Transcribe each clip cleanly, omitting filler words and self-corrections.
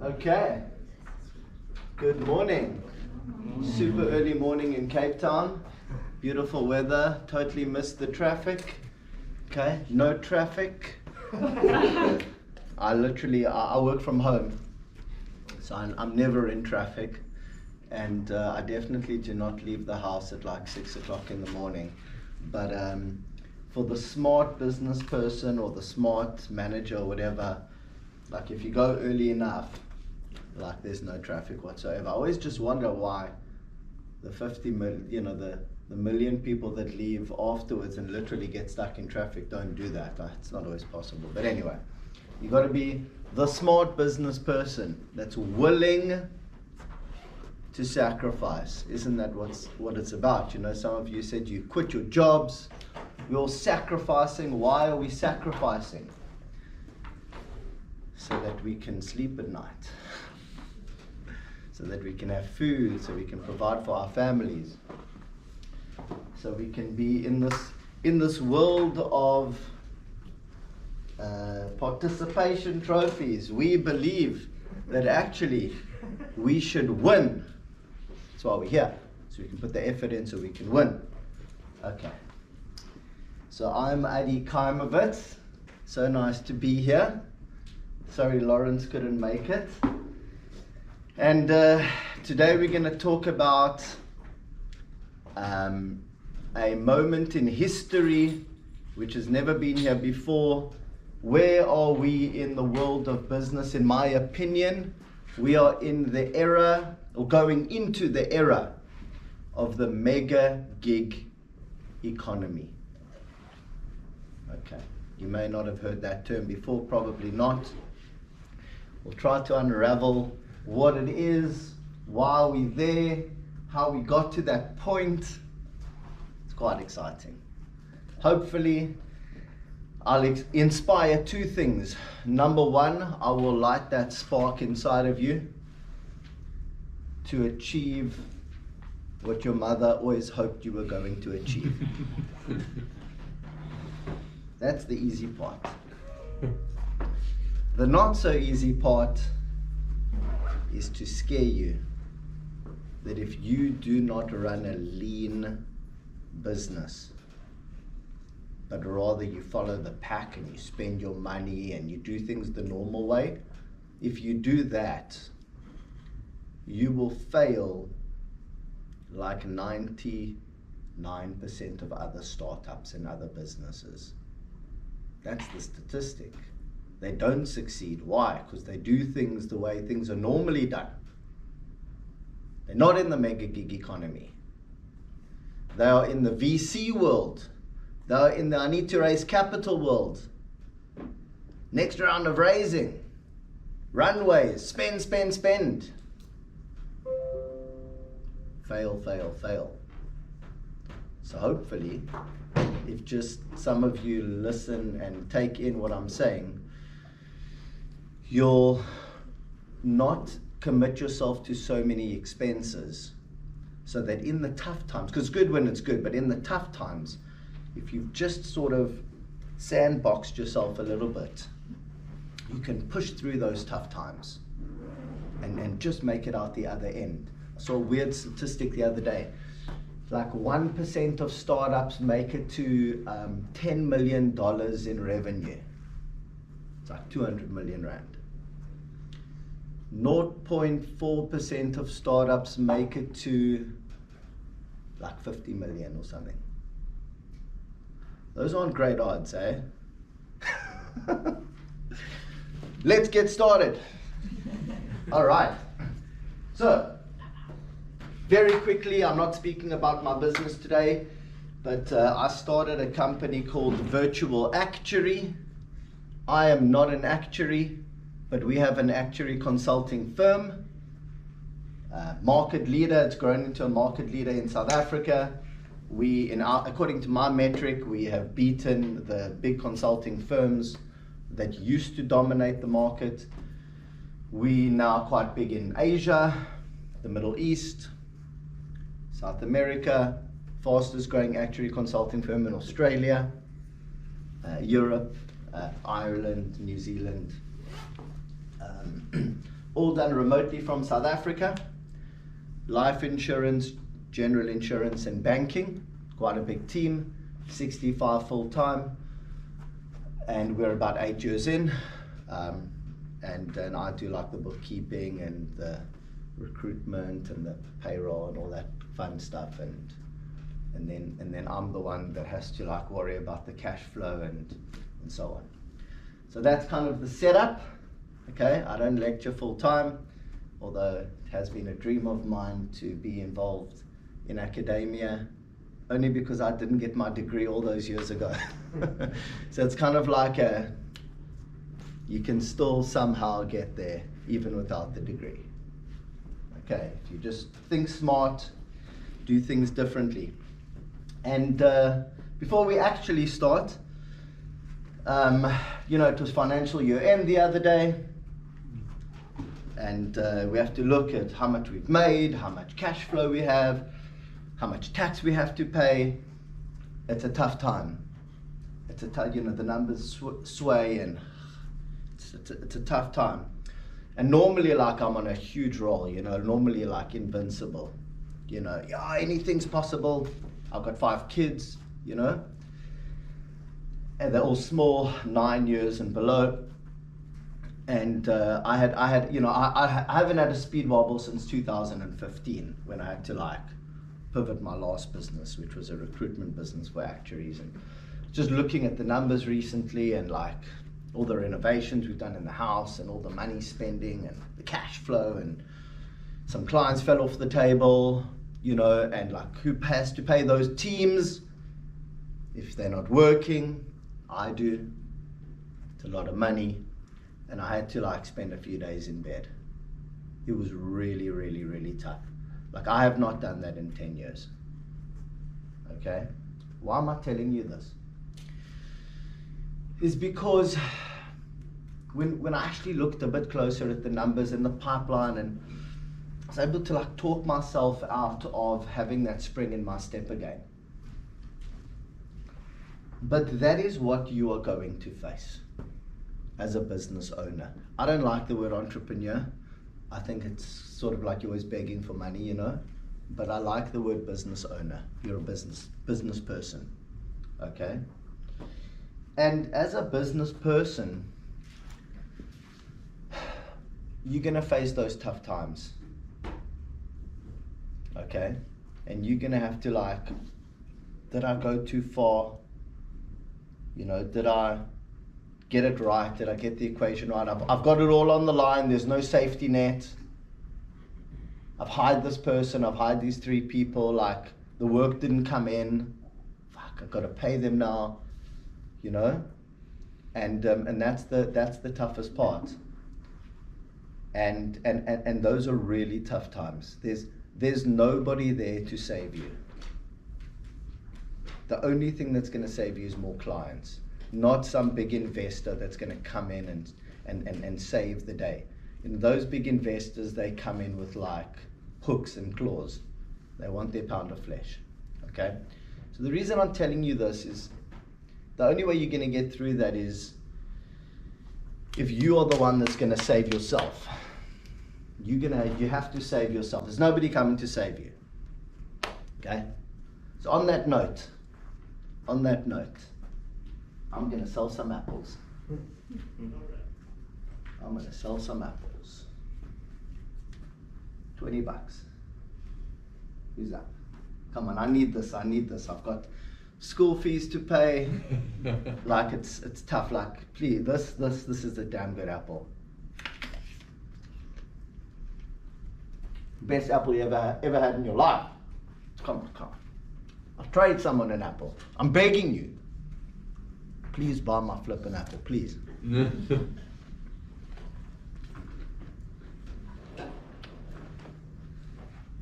Okay, good morning. Super early morning in Cape Town. Beautiful weather, totally missed the traffic. Okay, no traffic. I work from home, so I'm never in traffic. And I definitely do not leave the house at like 6 o'clock in the morning. But for the smart business person or the smart manager or whatever, like if you go early enough, like there's no traffic whatsoever. I always just wonder why the 50 million, the million people that leave afterwards and literally get stuck in traffic don't do that. Like, it's not always possible. But anyway, you got to be the smart business person that's willing to sacrifice. Isn't that what it's about? You know, some of you said you quit your jobs. We're all sacrificing. Why are we sacrificing? So that we can sleep at night. So that we can have food, so we can provide for our families. So we can be in this world of participation trophies. We believe that actually we should win. That's why we're here. So we can put the effort in so we can win. Okay. So I'm Adi Kaimowitz. So nice to be here. Sorry Lawrence couldn't make it. And today we're going to talk about a moment in history which has never been here before. Where are we in the world of business? In my opinion, we are in the era, or going into the era, of the mega gig economy. Okay, you may not have heard that term before, probably not. We'll try to unravel what it is, why we're there, how we got to that point. It's quite exciting. Hopefully, I'll inspire two things. Number one, I will light that spark inside of you to achieve what your mother always hoped you were going to achieve. That's the easy part. The not so easy part is to scare you that if you do not run a lean business, but rather you follow the pack and you spend your money and you do things the normal way, if you do that, you will fail like 99% of other startups and other businesses. That's the statistic. They don't succeed. Why? Because they do things the way things are normally done. They're not in the mega gig economy. They are in the VC world. They are in the I need to raise capital world. Next round of raising. Runways. Spend, spend, spend. Fail, fail, fail. So hopefully, if just some of you listen and take in what I'm saying, you'll not commit yourself to so many expenses so that in the tough times, because it's good when it's good, but in the tough times, if you've just sort of sandboxed yourself a little bit, you can push through those tough times and just make it out the other end. I saw a weird statistic the other day. Like 1% of startups make it to $10 million in revenue. It's like 200 million rand. 0.4% of startups make it to like 50 million or something. Those aren't great odds, eh? Let's get started. All right. So, very quickly, I'm not speaking about my business today, but I started a company called Virtual Actuary. I am not an actuary, but we have an actuary consulting firm. Market leader, it's grown into a market leader in South Africa. According to my metric, we have beaten the big consulting firms that used to dominate the market. We now are quite big in Asia, the Middle East, South America, fastest growing actuary consulting firm in Australia, Europe, Ireland, New Zealand. all done remotely from South Africa. Life insurance, general insurance, and banking. Quite a big team, 65 full-time, and we're about 8 years in. And then I do like the bookkeeping and the recruitment and the payroll and all that fun stuff, and then I'm the one that has to like worry about the cash flow and so on. So that's kind of the setup. Okay, I don't lecture full time, although it has been a dream of mine to be involved in academia, only because I didn't get my degree all those years ago. So it's kind of like you can still somehow get there even without the degree. Okay, if you just think smart, do things differently. And before we actually start, it was financial year end the other day, and we have to look at how much we've made, how much cash flow we have, how much tax we have to pay. It's a tough time. It's the numbers sway, and it's a tough time. And normally, like, I'm on a huge roll, normally like invincible, yeah, anything's possible. I've got 5 kids, and they're all small, 9 years and below. And I haven't had a speed wobble since 2015, when I had to like pivot my last business, which was a recruitment business for actuaries. And just looking at the numbers recently, and like all the renovations we've done in the house, and all the money spending, and the cash flow, and some clients fell off the table, and like who has to pay those teams if they're not working? I do. It's a lot of money, and I had to like spend a few days in bed. It was really, really, really tough. Like, I have not done that in 10 years. Okay? Why am I telling you this? Is because when I actually looked a bit closer at the numbers in the pipeline, and I was able to like talk myself out of having that spring in my step again. But that is what you are going to face as a business owner. I don't like the word entrepreneur. I think it's sort of like you're always begging for money, but I like the word business owner. You're a business person, okay? And as a business person, you're gonna face those tough times, okay? And you're gonna have to like, did I go too far? Did I get it right? Did I get the equation right? I've got it all on the line. There's no safety net. I've hired this person. I've hired these 3 people. Like, the work didn't come in. Fuck, I've got to pay them now. And that's the toughest part. And those are really tough times. There's nobody there to save you. The only thing that's going to save you is more clients, not some big investor that's going to come in and save the day. Those big investors, they come in with like hooks and claws. They want their pound of flesh, okay? So the reason I'm telling you this is the only way you're going to get through that is if you are the one that's going to save yourself. You have to save yourself. There's nobody coming to save you, okay? So on that note, I'm going to sell some apples. I'm going to sell some apples. $20. Who's up? Come on, I need this. I've got school fees to pay. Like, it's tough. Like, please, this is a damn good apple. Best apple you ever had in your life. Come on. I'll trade someone an apple. I'm begging you. Please buy my flippin' apple, please.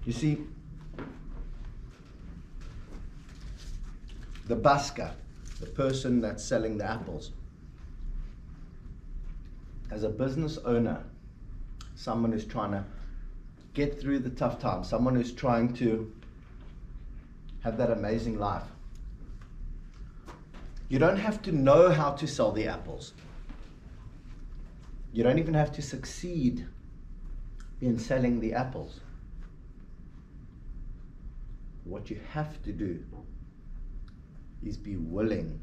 You see, the busker, the person that's selling the apples, as a business owner, someone who's trying to get through the tough times, someone who's trying to have that amazing life. You don't have to know how to sell the apples. You don't even have to succeed in selling the apples. What you have to do is be willing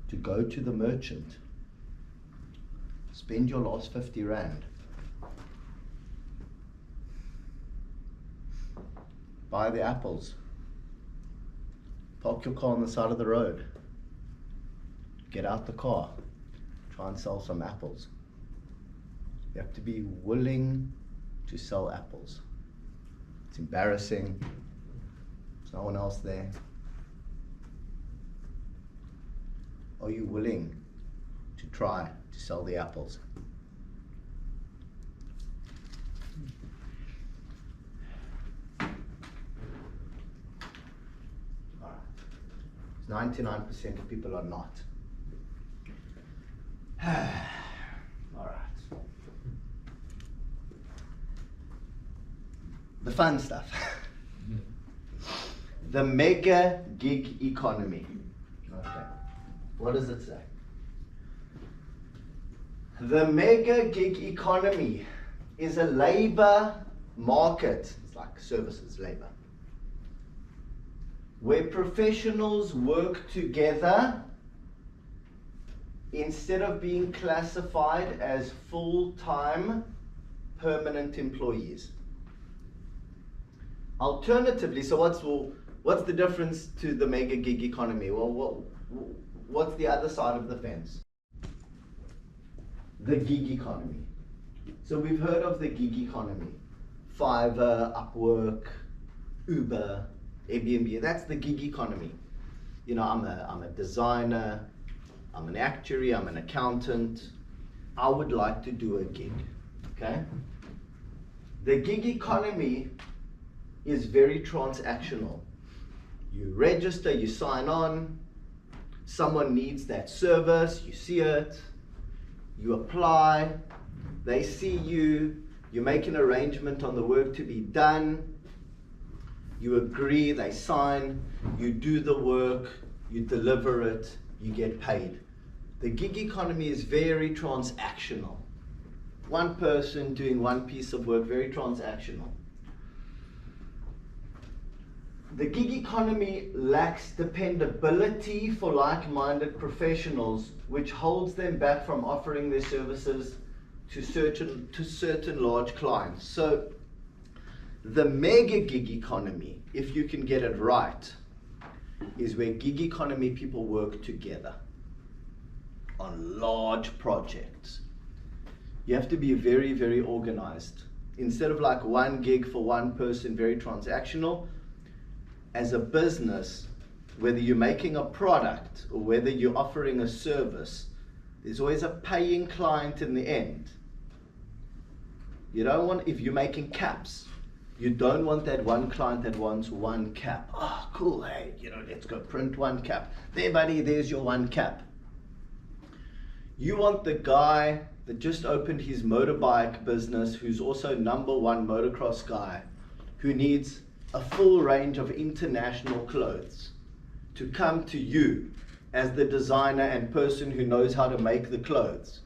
to go to the merchant, spend your last 50 rand, buy the apples, park your car on the side of the road, get out the car, try and sell some apples. You have to be willing to sell apples. It's embarrassing. There's no one else there. Are you willing to try to sell the apples? All right. 99% of people are not. All right. The fun stuff. The mega gig economy. Okay. What does it say? The mega gig economy is a labor market, it's like services, labor, where professionals work together instead of being classified as full-time permanent employees. Alternatively, so what's the difference to the mega gig economy? Well, what's the other side of the fence? The gig economy. So we've heard of the gig economy. Fiverr, Upwork, Uber, Airbnb, that's the gig economy. You know, I'm a designer, I'm an actuary, I'm an accountant. I would like to do a gig, okay? The gig economy is very transactional. You register, you sign on, someone needs that service, you see it, you apply, they see you, you make an arrangement on the work to be done, you agree, they sign, you do the work, you deliver it, you get paid. The gig economy is very transactional. One person doing one piece of work, very transactional. The gig economy lacks dependability for like-minded professionals, which holds them back from offering their services to certain large clients. So the mega gig economy, if you can get it right, is where gig economy people work together on large projects. You have to be very, very organized. Instead of like one gig for one person, very transactional, as a business, whether you're making a product or whether you're offering a service, there's always a paying client in the end. You don't want, if you're making caps, you don't want that one client that wants one cap. Oh, cool, hey, you know, let's go print one cap. There, buddy, there's your one cap. You want the guy that just opened his motorbike business, who's also #1 motocross guy, who needs a full range of international clothes, to come to you as the designer and person who knows how to make the clothes.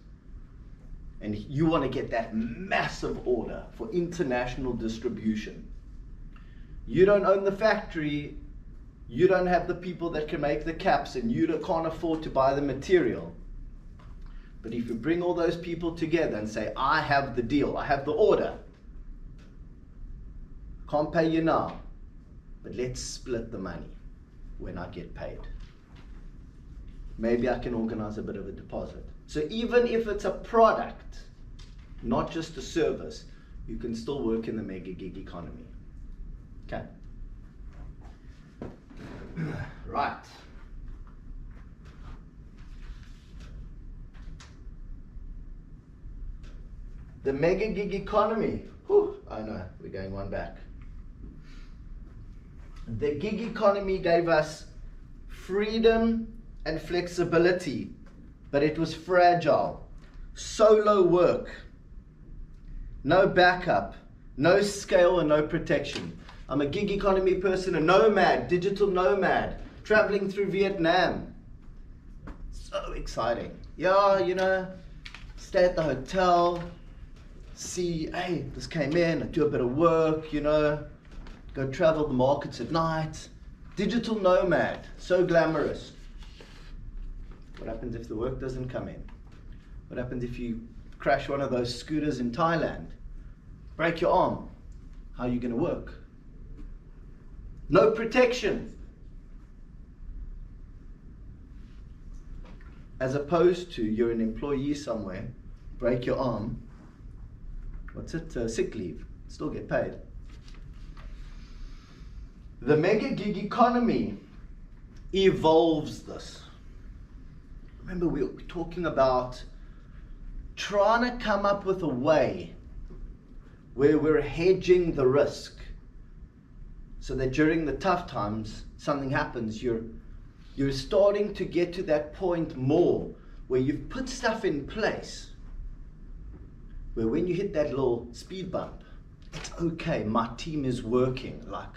And you want to get that massive order for international distribution. You don't own the factory, you don't have the people that can make the caps, and you can't afford to buy the material. But if you bring all those people together and say, I have the deal, I have the order, can't pay you now, but let's split the money when I get paid. Maybe I can organize a bit of a deposit. So even if it's a product, not just a service, you can still work in the mega gig economy. Okay. Right. The mega gig economy. Whew, I know, we're going one back. The gig economy gave us freedom and flexibility, but it was fragile. Solo work, no backup, no scale and no protection. I'm a gig economy person, a nomad, digital nomad, traveling through Vietnam. So exciting. Yeah, you know, stay at the hotel, see, hey, this came in, I do a bit of work, you know, go travel the markets at night. Digital nomad, so glamorous. What happens if the work doesn't come in? What happens if you crash one of those scooters in Thailand? Break your arm. How are you going to work? No protection. As opposed to you're an employee somewhere, break your arm, what's it? Sick leave, still get paid. The mega gig economy evolves this. Remember, we were talking about trying to come up with a way where we're hedging the risk so that during the tough times, something happens. You're starting to get to that point more where you've put stuff in place where when you hit that little speed bump, it's okay, my team is working, like,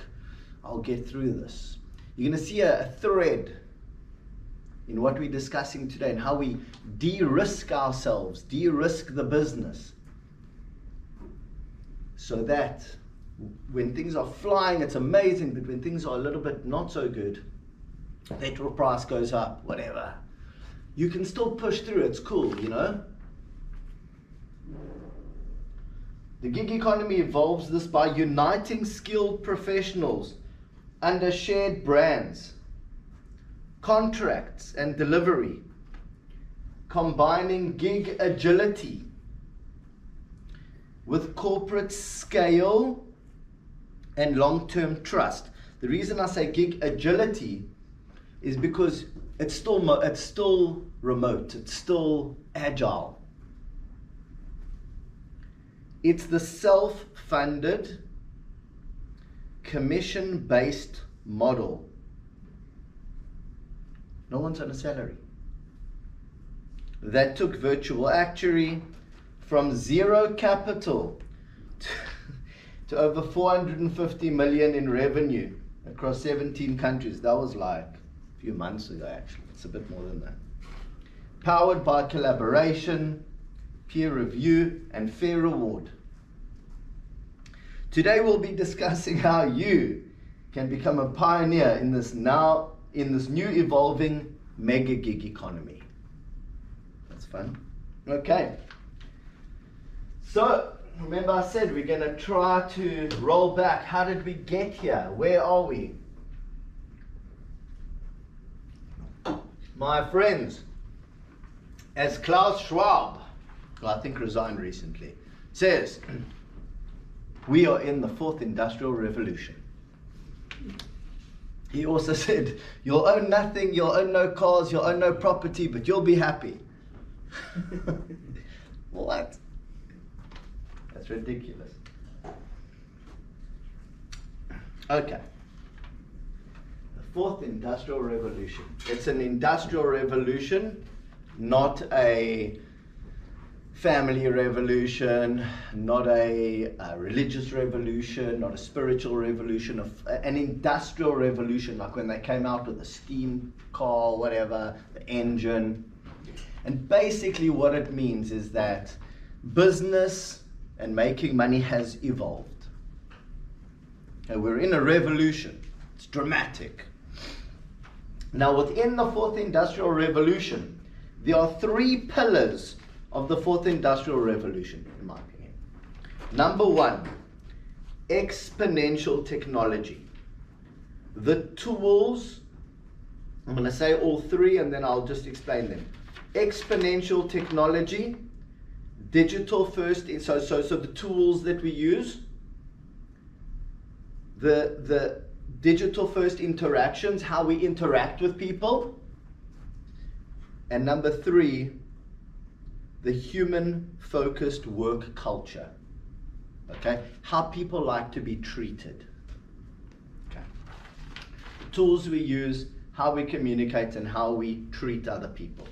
I'll get through this. You're going to see a thread in what we're discussing today and how we de-risk ourselves, de-risk the business, so that when things are flying, it's amazing, but when things are a little bit not so good, petrol price goes up, whatever, you can still push through, it's cool, you know? The gig economy evolves this by uniting skilled professionals under shared brands, contracts and delivery, combining gig agility with corporate scale and long-term trust. The reason I say gig agility is because it's still remote, it's still agile. It's the self-funded, commission-based model. No one's on a salary. That took Virtual Actuary from zero capital to over 450 million in revenue across 17 countries. That was like a few months ago, actually. It's a bit more than that. Powered by collaboration, peer review, and fair reward. Today we'll be discussing how you can become a pioneer in this new evolving mega gig economy. That's fun. Okay. So, remember I said we're going to try to roll back. How did we get here? Where are we? My friends, as Klaus Schwab, who I think resigned recently, says, we are in the fourth industrial revolution. He also said, you'll own nothing, you'll own no cars, you'll own no property, but you'll be happy. What? That's ridiculous. Okay. The fourth industrial revolution. It's an industrial revolution, not a family revolution, not a religious revolution, not a spiritual revolution, an industrial revolution, like when they came out with the steam car, whatever, the engine. And basically what it means is that business and making money has evolved. Okay, we're in a revolution. It's dramatic. Now within the fourth industrial revolution, there are three pillars of the fourth industrial revolution, in my opinion. Number one, exponential technology. The tools, I'm going to say all three and then I'll just explain them. Exponential technology, digital first, so the tools that we use, the digital first interactions, how we interact with people, and number three, the human-focused work culture. Okay, how people like to be treated. Okay, the tools we use, how we communicate, and how we treat other people.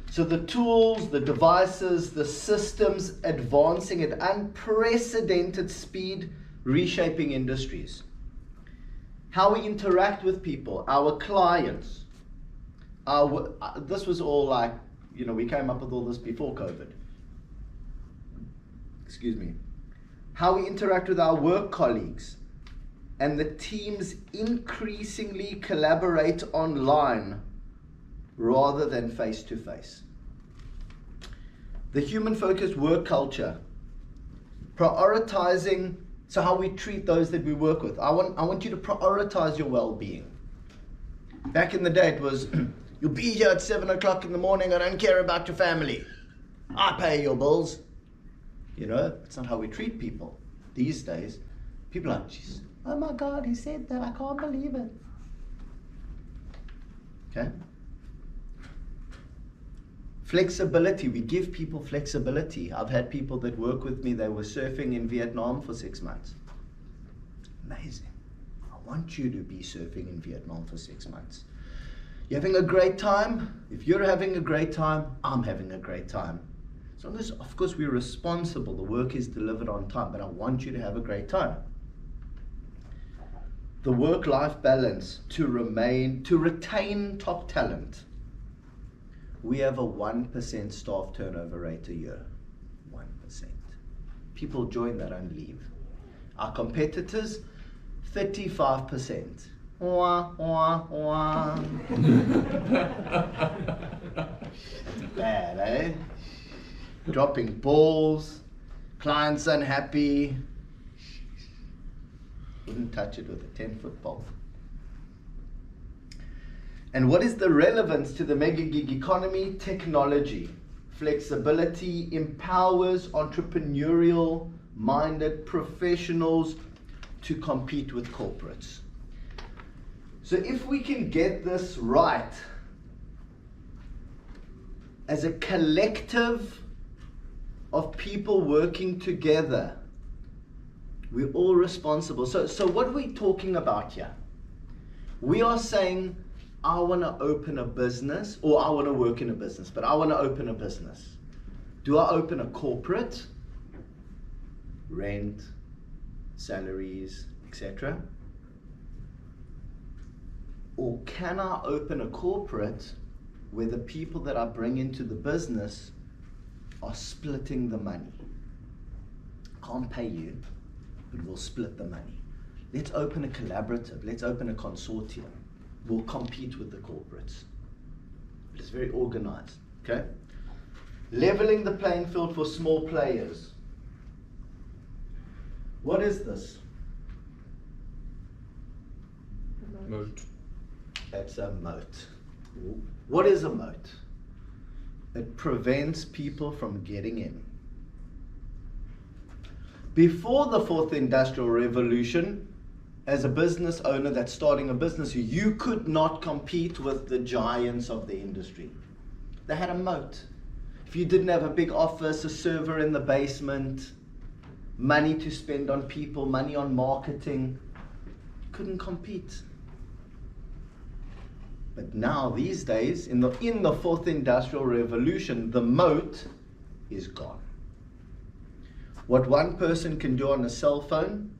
So the tools, the devices, the systems advancing at unprecedented speed, reshaping industries. How we interact with people, our clients. This was all like, you know, we came up with all this before COVID. excuse me, how we interact with our work colleagues, and the teams increasingly collaborate online rather than face to face. The human-focused work culture, prioritizing, so how we treat those that we work with. I want you to prioritize your well-being. Back in the day it was, you'll be here at 7 o'clock in the morning, I don't care about your family. I pay your bills. You know, it's not how we treat people. These days, people are like, geez, oh my God, he said that, I can't believe it. Okay? Flexibility, we give people flexibility. I've had people that work with me, they were surfing in Vietnam for 6 months. Amazing. I want you to be surfing in Vietnam for 6 months. You're having a great time? If you're having a great time, I'm having a great time. As long as, of course, we're responsible, the work is delivered on time, but I want you to have a great time. The work-life balance to retain top talent. We have a 1% staff turnover rate a year. 1%. People join, they don't leave. Our competitors, 35%. Wah, wah, wah. That's bad, eh? Dropping balls, clients unhappy. Wouldn't touch it with a 10-foot pole. And what is the relevance to the mega gig economy? Technology. Flexibility empowers entrepreneurial minded professionals to compete with corporates. So if we can get this right, as a collective of people working together, we're all responsible. So what are we talking about here? We are saying, I want to open a business, or I want to work in a business, but I want to open a business. Do I open a corporate? Rent, salaries, etc. Or can I open a corporate where the people that I bring into the business are splitting the money? Can't pay you, but we'll split the money. Let's open a collaborative, let's open a consortium. We'll compete with the corporates. But it's very organized, okay? Leveling the playing field for small players. What is this? Moat. That's a moat. What is a moat? It prevents people from getting in. Before the fourth industrial revolution, as a business owner that's starting a business, you could not compete with the giants of the industry. They had a moat. If you didn't have a big office, a server in the basement, money to spend on people, money on marketing, you couldn't compete. But now, these days, in the fourth industrial revolution, the moat is gone. What one person can do on a cell phone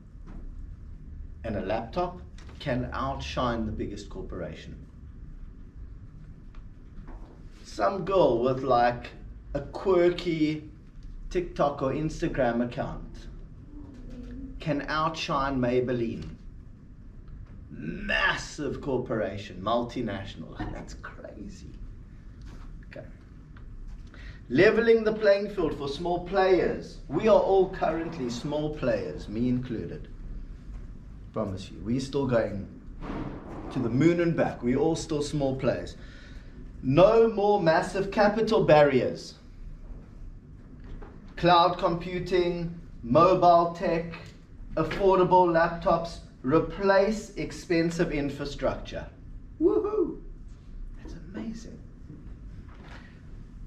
and a laptop can outshine the biggest corporation. Some girl with like a quirky TikTok or Instagram account can outshine Maybelline. Massive corporation, multinational. That's crazy. Okay. Leveling the playing field for small players. We are all currently small players, me included. Promise you, we're still going to the moon and back. We're all still small players. No more massive capital barriers. Cloud computing, mobile tech, affordable laptops replace expensive infrastructure. Woohoo! That's amazing.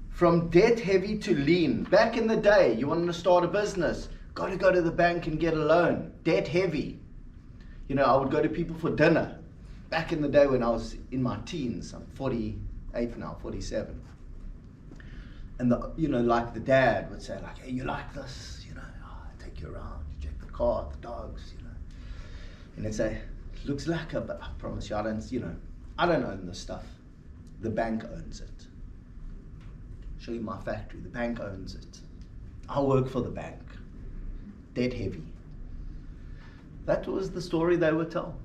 From debt heavy to lean. Back in the day, you wanted to start a business, got to go to the bank and get a loan. Debt heavy. You know, I would go to people for dinner. Back in the day when I was in my teens, I'm 48 now, 47. And like the dad would say, like, hey, you like this? You know, I take you around, you check the car, the dogs, you know. And they'd say, looks like but I promise you, I don't own this stuff. The bank owns it. Show you my factory, the bank owns it. I work for the bank. dead heavy. That was the story they would tell.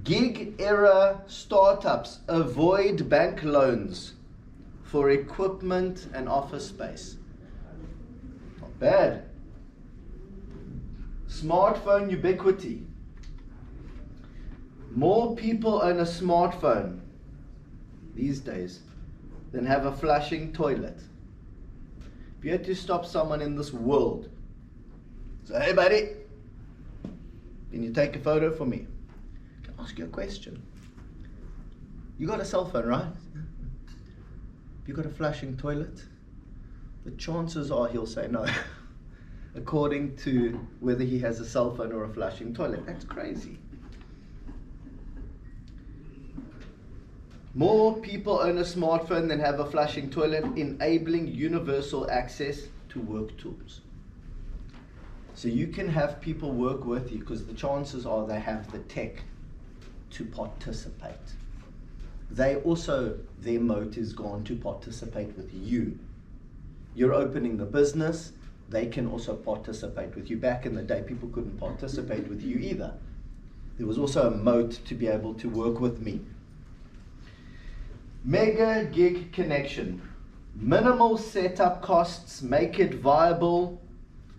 Gig era startups avoid bank loans for equipment and office space. Not bad. Smartphone ubiquity. More people own a smartphone these days than have a flushing toilet. If you had to stop someone in this world, say, hey buddy, can you take a photo for me? Can I ask you a question? You got a cell phone, right? You got a flushing toilet? The chances are he'll say no, according to whether he has a cell phone or a flushing toilet. That's crazy. More people own a smartphone than have a flushing toilet, enabling universal access to work tools. So you can have people work with you because the chances are they have the tech to participate. They also, their moat is gone to participate with you. You're opening the business, they can also participate with you. Back in the day, people couldn't participate with you either. There was also a moat to be able to work with me. Mega gig connection. Minimal setup costs make it viable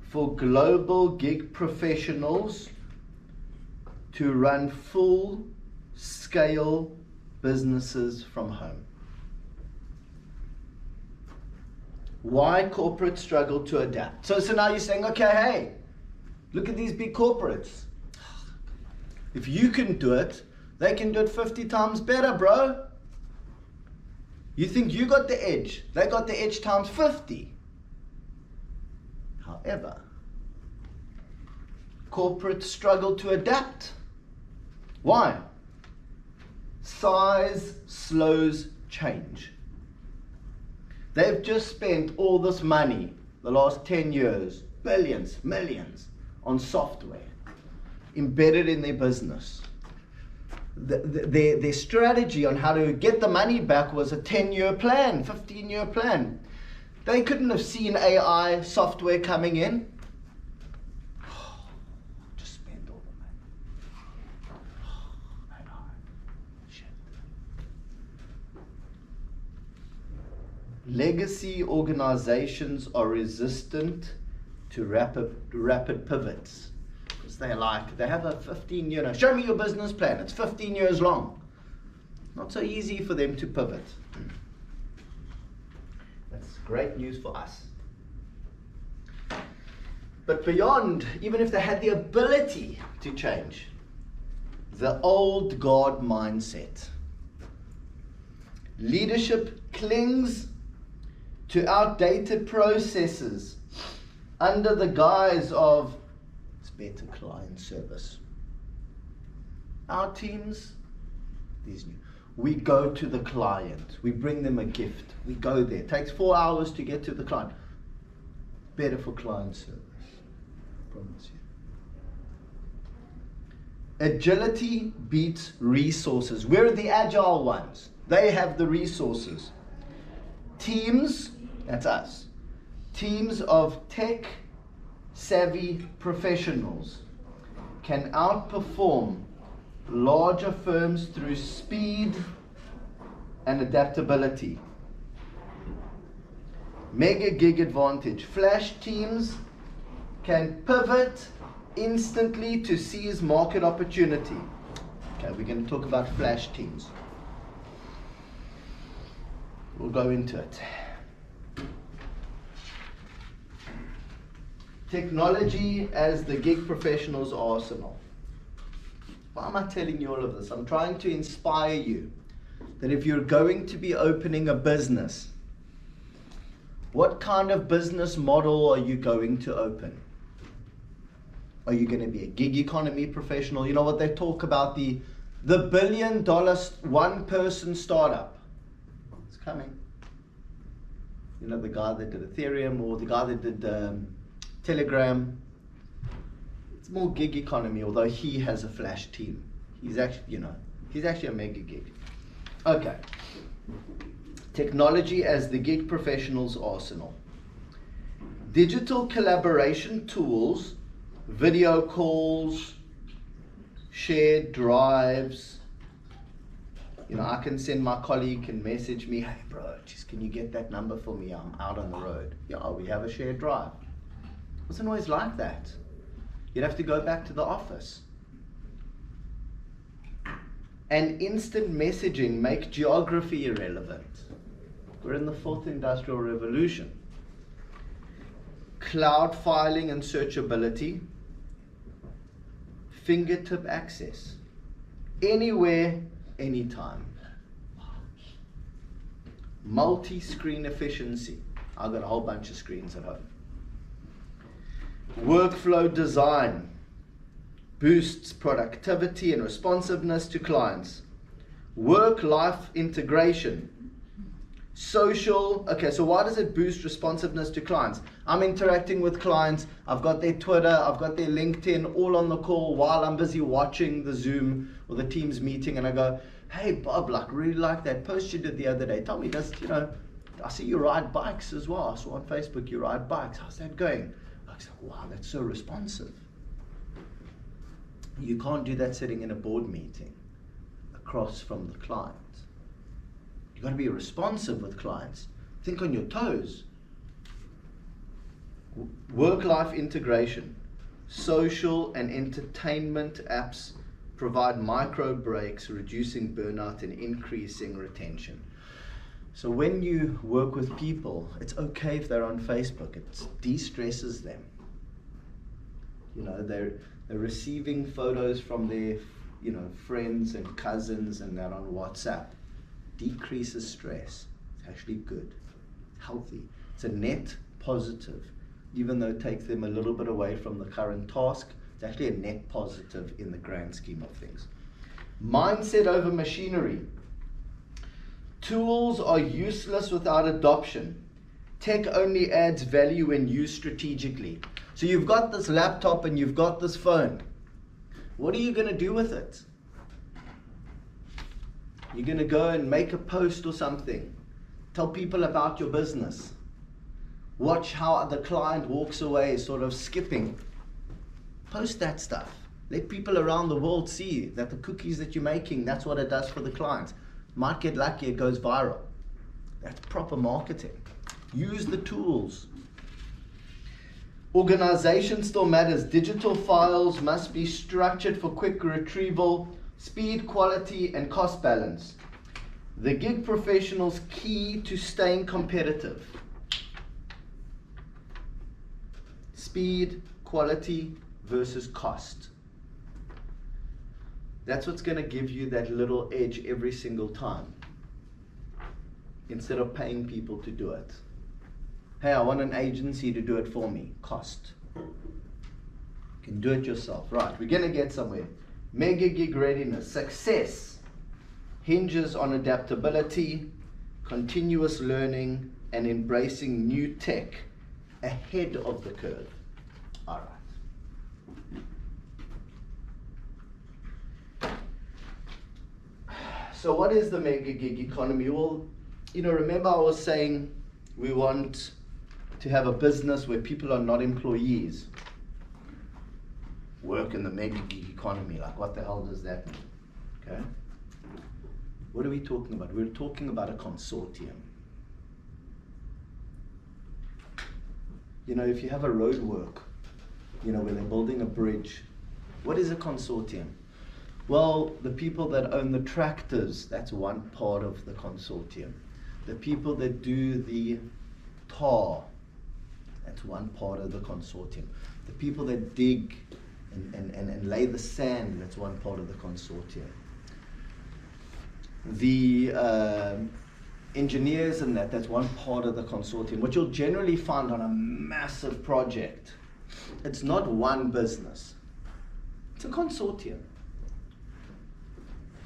for global gig professionals to run full scale businesses from home. Why corporates struggle to adapt. So now you're saying, okay, hey, look at these big corporates. If you can do it, they can do it 50 times better, bro. You think you got the edge. They got the edge times 50. However, corporates struggle to adapt. Why? Size slows change. They've just spent all this money, the last 10 years, billions, millions, on software embedded in their business. Their strategy on how to get the money back was a 10-year plan, 15-year plan. They couldn't have seen AI software coming in. Just spend all the money. AI. Shit. Legacy organizations are resistant to rapid pivots. They have a 15-year, show me your business plan, it's 15 years long. Not so easy for them to pivot. That's great news for us. But beyond, even if they had the ability to change, the old guard mindset. Leadership clings to outdated processes under the guise of better client service. Our teams, these new, we go to the client, we bring them a gift, we go there. It takes 4 hours to get to the client. Better for client service. I promise you. Agility beats resources. We're the agile ones. They have the resources. Teams, that's us. Teams of tech savvy professionals can outperform larger firms through speed and adaptability. Mega gig advantage. Flash teams can pivot instantly to seize market opportunity. Okay, we're going to talk about flash teams. We'll go into it. Technology as the gig professional's arsenal. Why am I telling you all of this? I'm trying to inspire you that if you're going to be opening a business, what kind of business model are you going to open? Are you going to be a gig economy professional? You know what they talk about, the $1 billion one-person startup. It's coming. You know, the guy that did Ethereum or the guy that did Telegram. It's more gig economy, although he has a flash team. He's actually, he's actually a mega gig. Okay. Technology as the gig professional's arsenal. Digital collaboration tools, video calls, shared drives. You know, I can send my colleague and message me, hey bro, just can you get that number for me? I'm out on the road. Yeah, we have a shared drive. It wasn't always like that. You'd have to go back to the office. And instant messaging make geography irrelevant. We're in the 4th industrial revolution. Cloud filing and searchability. Fingertip access. Anywhere, anytime. Multi-screen efficiency. I've got a whole bunch of screens at home. Workflow design. Boosts productivity and responsiveness to clients. Work-life integration. Social, okay, so why does it boost responsiveness to clients? I'm interacting with clients, I've got their Twitter, I've got their LinkedIn all on the call while I'm busy watching the Zoom or the Teams meeting, and I go, hey Bob, really like that post you did the other day. Tell me, I see you ride bikes as well. I saw on Facebook you ride bikes. How's that going? I said, wow, that's so responsive. You can't do that sitting in a board meeting across from the client. You've got to be responsive with clients. Think on your toes. Work-life integration. Social and entertainment apps provide micro breaks, reducing burnout and increasing retention. So when you work with people, it's okay if they're on Facebook. It de-stresses them. You know, they're receiving photos from their, friends and cousins and that on WhatsApp. Decreases stress. It's actually good, healthy. It's a net positive. Even though it takes them a little bit away from the current task, it's actually a net positive in the grand scheme of things. Mindset over machinery. Tools are useless without adoption. Tech only adds value when used strategically. So you've got this laptop and you've got this phone. What are you going to do with it? You're going to go and make a post or something. Tell people about your business. Watch how the client walks away, sort of skipping. Post that stuff. Let people around the world see that the cookies that you're making, that's what it does for the clients. Might get lucky, it goes viral. That's proper marketing. Use the tools. Organization still matters. Digital files must be structured for quick retrieval, speed, quality, and cost balance. The gig professional's key to staying competitive. Speed, quality versus cost. That's what's going to give you that little edge every single time. Instead of paying people to do it. Hey, I want an agency to do it for me. Cost. You can do it yourself. Right, we're going to get somewhere. Mega gig readiness. Success hinges on adaptability, continuous learning, and embracing new tech ahead of the curve. All right. So what is the mega gig economy? Well, remember I was saying we want to have a business where people are not employees. Work in the mega gig economy, like what the hell does that mean? Okay. What are we talking about? We're talking about a consortium. If you have a road work, where they're building a bridge, what is a consortium? Well, the people that own the tractors, that's one part of the consortium. The people that do the tar, that's one part of the consortium. The people that dig and lay the sand, that's one part of the consortium. The engineers and that's one part of the consortium. What you'll generally find on a massive project, it's not one business. It's a consortium.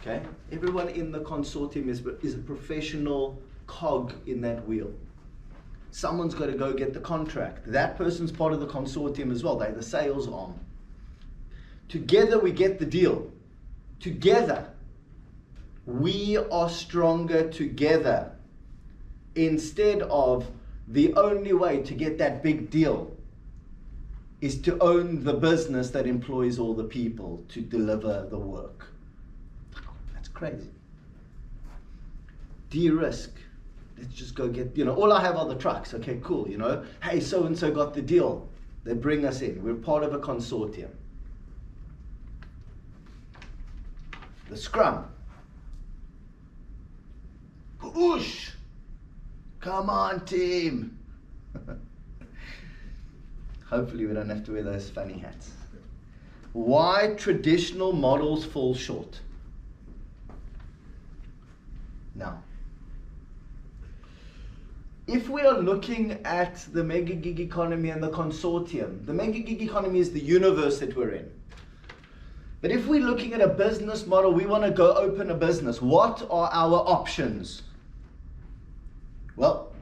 Okay? Everyone in the consortium is a professional cog in that wheel. Someone's got to go get the contract. That person's part of the consortium as well. They're the sales arm. Together we get the deal. Together. We are stronger together. Instead of the only way to get that big deal is to own the business that employs all the people to deliver the work. That's crazy. De-risk. Let's just go get, all I have are the trucks. Okay, cool, Hey, so-and-so got the deal. They bring us in. We're part of a consortium. The scrum. Whoosh! Come on, team. Hopefully we don't have to wear those funny hats. Why traditional models fall short. Now, if we are looking at the mega gig economy and the consortium, the mega gig economy is the universe that we're in. But if we're looking at a business model, we want to go open a business. What are our options? Well,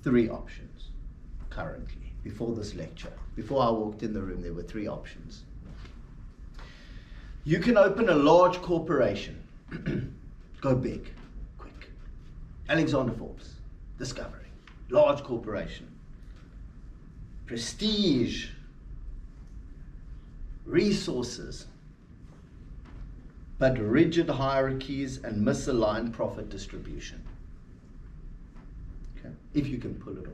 3 options currently. Before this lecture, before I walked in the room, there were 3 options. You can open a large corporation. Go big, quick. Alexander Forbes, Discovery, large corporation. Prestige, resources, but rigid hierarchies and misaligned profit distribution. Okay, if you can pull it off.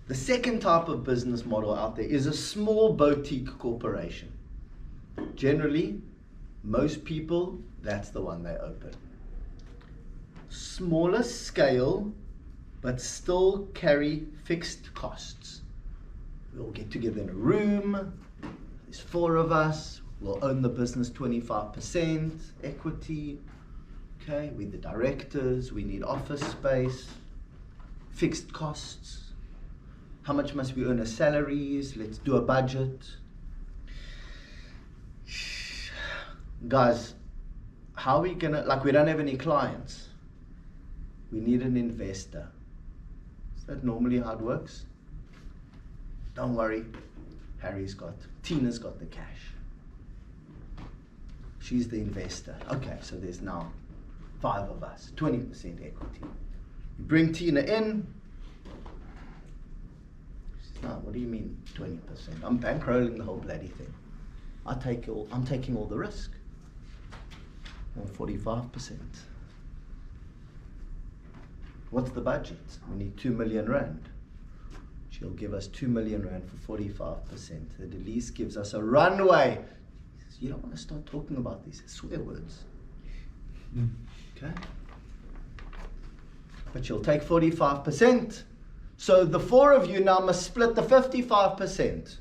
The second type of business model out there is a small boutique corporation. Generally, most people, that's the one they open. Smaller scale, but still carry fixed costs. We all get together in a room, there's 4 of us, we'll own the business 25%, equity, okay, we're the directors, we need office space, fixed costs. How much must we earn as salaries? Let's do a budget. Guys, how are we gonna, we don't have any clients. We need an investor. Is that normally how it works? Don't worry, Tina's got the cash. She's the investor. Okay, so there's now 5 of us, 20% equity. You bring Tina in. She says, no, what do you mean 20%? I'm bankrolling the whole bloody thing. I'm taking all the risk. Or 45%. What's the budget? We need 2 million rand. She'll give us 2 million rand for 45%. That at least gives us a runway. He says, you don't want to start talking about these swear words. Okay? But she'll take 45%. So the 4 of you now must split the 55%.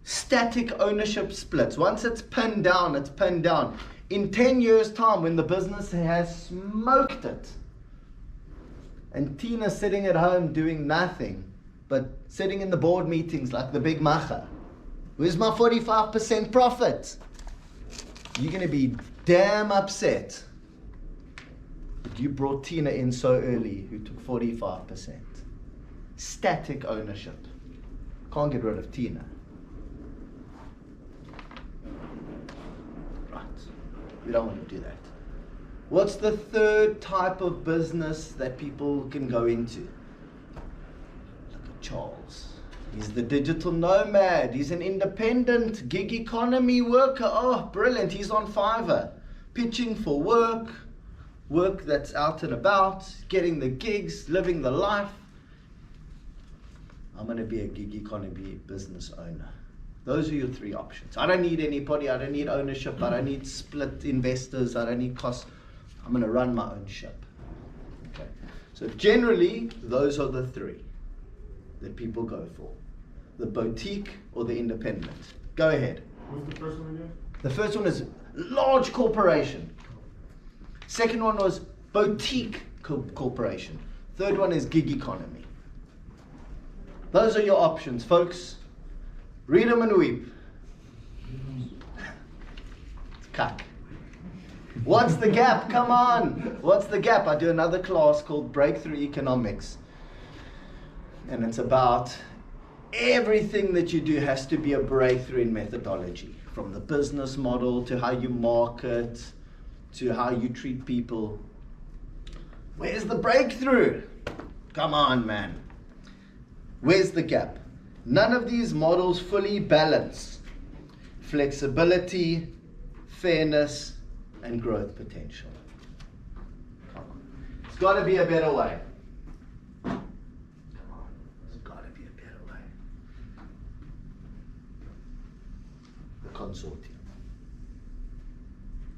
Static ownership splits. Once it's pinned down, it's pinned down. In 10 years' time, when the business has smoked it, and Tina's sitting at home doing nothing, but sitting in the board meetings like the big macha, where's my 45% profit? You're going to be damn upset. But you brought Tina in so early, who took 45%. Static ownership. Can't get rid of Tina. We don't want to do that. What's the third type of business that people can go into? Look at Charles. He's the digital nomad. He's an independent gig economy worker. Oh, brilliant. He's on Fiverr, pitching for work that's out and about, getting the gigs, living the life. I'm going to be a gig economy business owner. Those are your 3 options. I don't need anybody, I don't need ownership, I don't need split investors, I don't need costs. I'm going to run my own ship. Okay. So generally, those are the 3 that people go for. The boutique or the independent. Go ahead. What's the first one again? The first one is large corporation. Second one was boutique corporation. Third one is gig economy. Those are your options, folks. Read them and weep. It's cuck. What's the gap? Come on. What's the gap? I do another class called Breakthrough Economics. And it's about everything that you do has to be a breakthrough in methodology. From the business model to how you market, to how you treat people. Where's the breakthrough? Come on, man. Where's the gap? None of these models fully balance flexibility, fairness, and growth potential. Come on. It's got to be a better way. Come on. There's got to be a better way. The consortium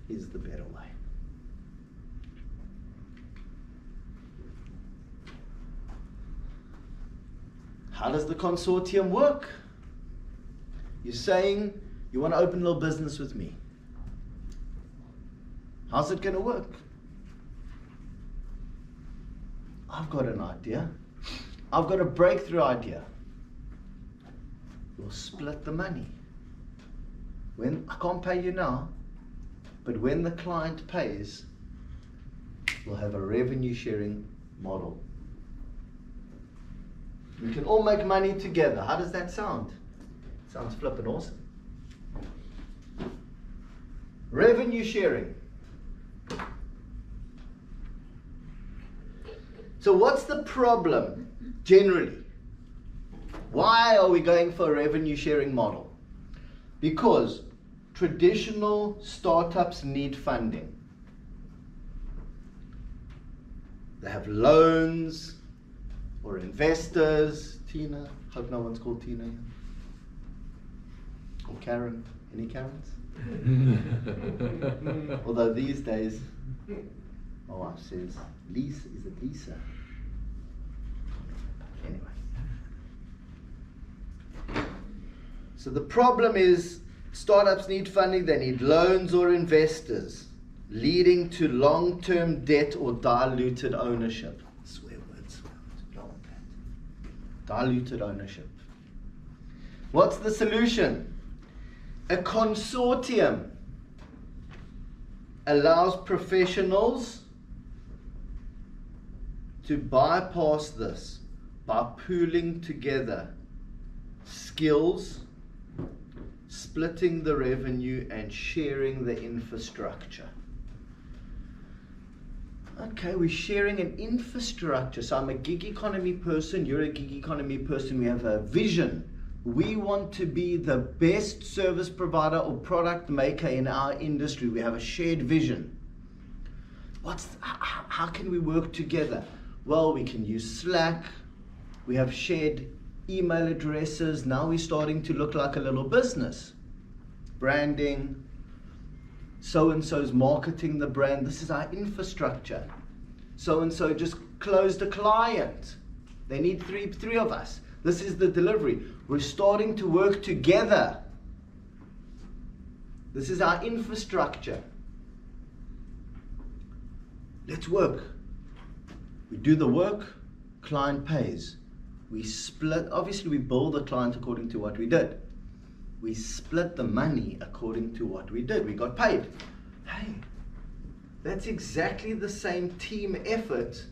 is the better way. How does the consortium work? You're saying you want to open a little business with me. How's it going to work? I've got an idea. I've got a breakthrough idea. We'll split the money. When I can't pay you now, but when the client pays, we'll have a revenue sharing model. We can all make money together. How does that sound? Sounds flippin' awesome. Revenue sharing. So what's the problem generally? Why are we going for a revenue sharing model? Because traditional startups need funding. They have loans or investors. Tina, hope no one's called Tina here. Or Karen, any Karens? Although these days, my wife says, Lisa, is it Lisa? Anyway. So the problem is, startups need funding, they need loans or investors, leading to long-term debt or diluted ownership. Swear words, you don't want that. Diluted ownership. What's the solution? A consortium allows professionals to bypass this by pooling together skills, splitting the revenue, and sharing the infrastructure. Okay, we're sharing an infrastructure. So I'm a gig economy person, you're a gig economy person, we have a vision. We want to be the best service provider or product maker in our industry. We have a shared vision. How can we work together? Well, we can use Slack. We have shared email addresses. Now we're starting to look like a little business. Branding. So-and-so's marketing the brand. This is our infrastructure. So-and-so just closed a client. They need three of us. This is the delivery. We're starting to work together. This is our infrastructure. Let's work. We do the work, client pays. We split, obviously we bill the client according to what we did. We split the money according to what we did. We got paid. Hey, that's exactly the same team effort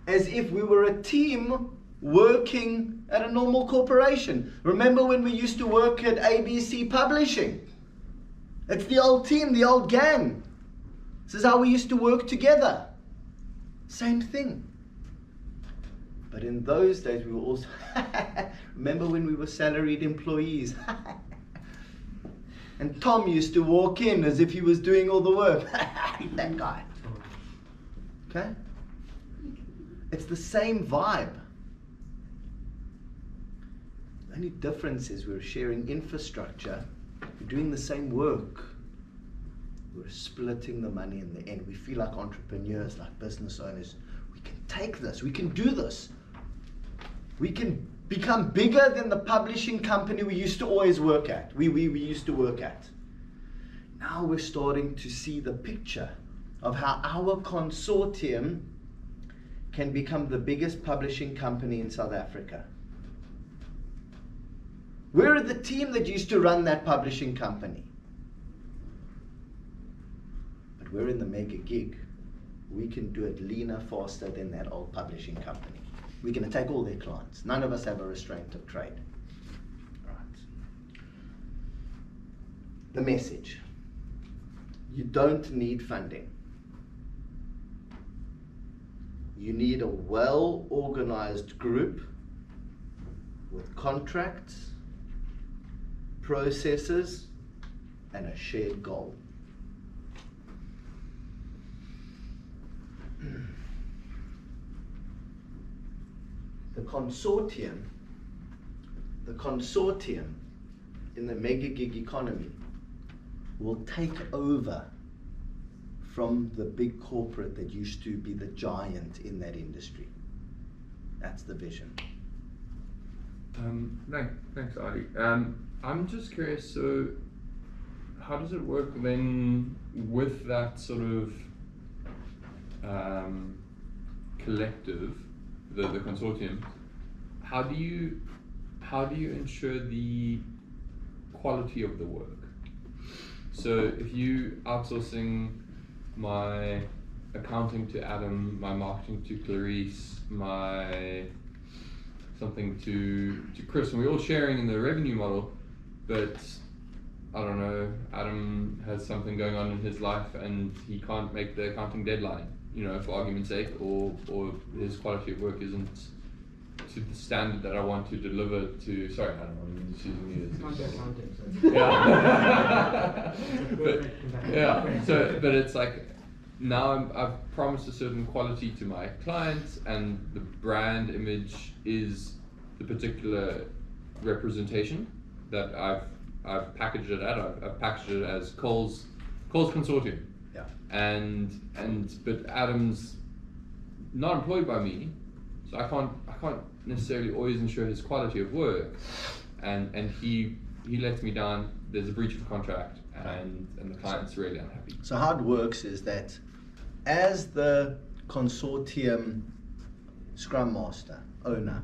as if we were a team working at a normal corporation. Remember when we used to work at ABC Publishing? It's the old team, the old gang. This is how we used to work together. Same thing. But in those days we were also, remember when we were salaried employees? And Tom used to walk in as if he was doing all the work. That guy. Okay? It's the same vibe. The only difference is we're sharing infrastructure, we're doing the same work, we're splitting the money in the end. We feel like entrepreneurs, like business owners. We can take this, we can do this. We can become bigger than the publishing company we used to always work at, we used to work at. Now we're starting to see the picture of how our consortium can become the biggest publishing company in South Africa. We're the team that used to run that publishing company. But we're in the mega gig. We can do it leaner, faster than that old publishing company. We're going to take all their clients. None of us have a restraint of trade. Right. The message. You don't need funding. You need a well-organized group with contracts, processes, and a shared goal. The consortium in the mega gig economy will take over from the big corporate that used to be the giant in that industry. That's the vision. Thanks, Adi. I'm just curious, so how does it work then with that sort of collective, the consortium? How do you ensure the quality of the work? So if you outsourcing my accounting to Adam, my marketing to Clarice, my something to Chris, and we're all sharing in the revenue model, but I don't know, Adam has something going on in his life and he can't make the accounting deadline, for argument's sake, or his quality of work isn't to the standard that I want to deliver to. Sorry, I don't know. I'm just using you as yeah. So, but it's like now I've promised a certain quality to my clients, and the brand image is the particular representation that I've packaged it at. I've packaged it as Cole's Consortium. Yeah. But Adam's not employed by me, so I can't necessarily always ensure his quality of work, and he lets me down. There's a breach of contract, and the client's really unhappy. So how it works is that as the consortium Scrum Master, owner,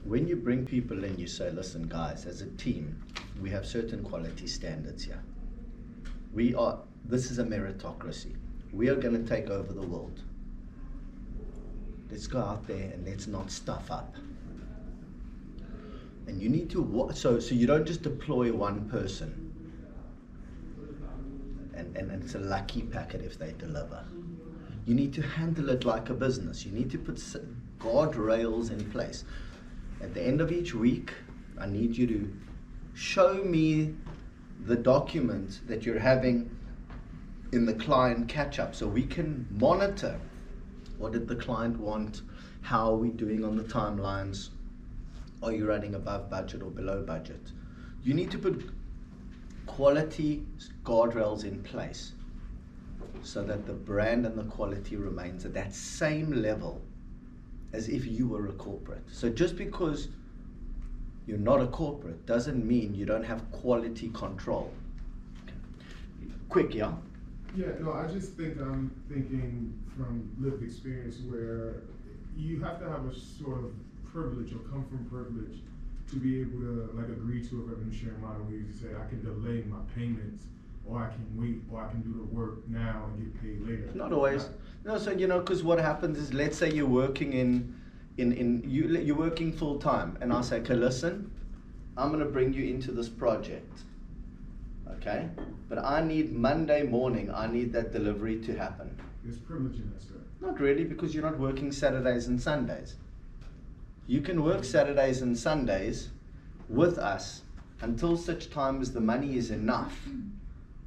when you bring people in, you say, listen guys, as a team, we have certain quality standards here. This is a meritocracy. We are going to take over the world. Let's go out there and let's not stuff up. And you need to, so you don't just deploy one person and it's a lucky packet if they deliver. You need to handle it like a business. You need to put guardrails in place. At the end of each week, I need you to show me the document that you're having in the client catch-up so we can monitor what did the client want, how are we doing on the timelines, are you running above budget or below budget. You need to put quality guardrails in place so that the brand and the quality remains at that same level as if you were a corporate. So just because you're not a corporate doesn't mean you don't have quality control. Quick, yeah? Yeah, no, I just think I'm thinking from lived experience where you have to have a sort of privilege or come from privilege to be able to agree to a revenue sharing model where you say I can delay my payments, or I can wait, or I can do the work now and get paid later. Not always. No, so because what happens is, let's say you're working you're working full time, and I say, okay, listen, I'm going to bring you into this project, okay? But I need Monday morning, I need that delivery to happen. There's privilege in that, sir. Not really, because you're not working Saturdays and Sundays. You can work Saturdays and Sundays with us until such time as the money is enough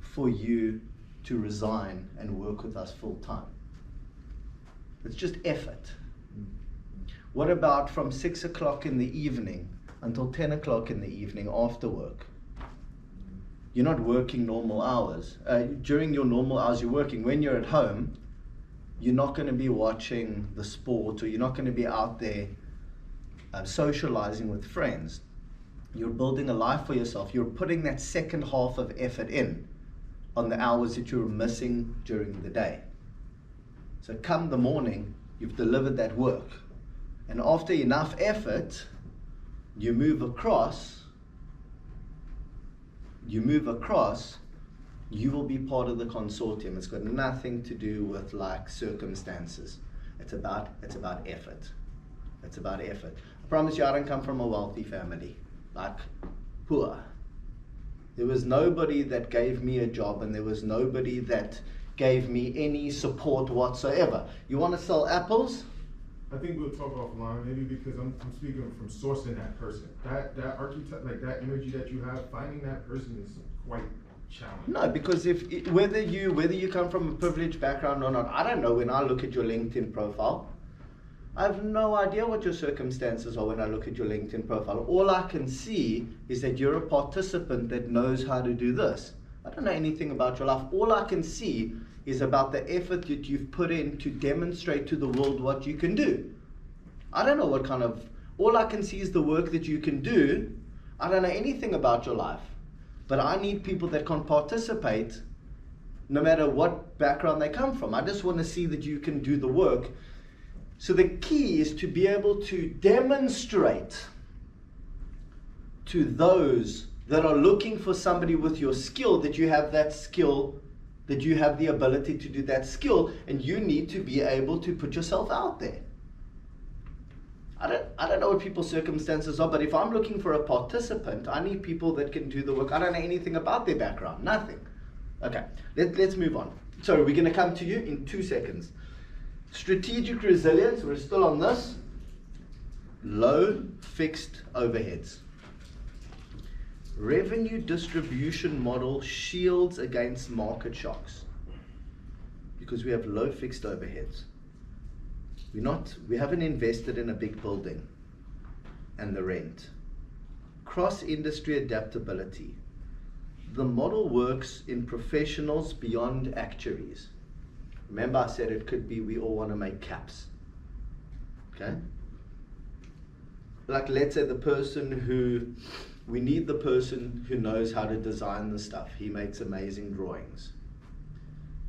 for you to resign and work with us full time. It's just effort. What about from 6 o'clock in the evening until 10 o'clock in the evening after work? You're not working normal hours. During your normal hours, you're working. When you're at home, you're not going to be watching the sport, or you're not going to be out there socializing with friends. You're building a life for yourself. You're putting that second half of effort in on the hours that you're missing during the day. So come the morning, you've delivered that work. And after enough effort, you move across, you will be part of the consortium. It's got nothing to do with circumstances. It's about effort. It's about effort. I promise you, I don't come from a wealthy family, poor. There was nobody that gave me a job, and there was nobody that gave me any support whatsoever. You want to sell apples? I think we'll talk offline, maybe because I'm speaking from sourcing that person. That archetype, like that energy that you have, finding that person is quite challenging. No, because whether you come from a privileged background or not, I don't know. When I look at your LinkedIn profile, I have no idea what your circumstances are when I look at your LinkedIn profile. All I can see is that you're a participant that knows how to do this. I don't know anything about your life. All I can see is about the effort that you've put in to demonstrate to the world what you can do. I don't know what kind of, all I can see is the work that you can do. I don't know anything about your life. But I need people that can participate no matter what background they come from. I just want to see that you can do the work. So the key is to be able to demonstrate to those that are looking for somebody with your skill that you have that skill, that you have the ability to do that skill, and you need to be able to put yourself out there. I don't know what people's circumstances are, but if I'm looking for a participant, I need people that can do the work. I don't know anything about their background, nothing. Okay, let's move on. So we're going to come to you in 2 seconds. Strategic resilience, we're still on this. Low fixed overheads. Revenue distribution model shields against market shocks because we have low fixed overheads. We haven't invested in a big building and the rent. Cross-industry adaptability. The model works in professionals beyond actuaries. Remember I said it could be we all want to make caps. Okay? Like let's say we need the person who knows how to design the stuff. He makes amazing drawings.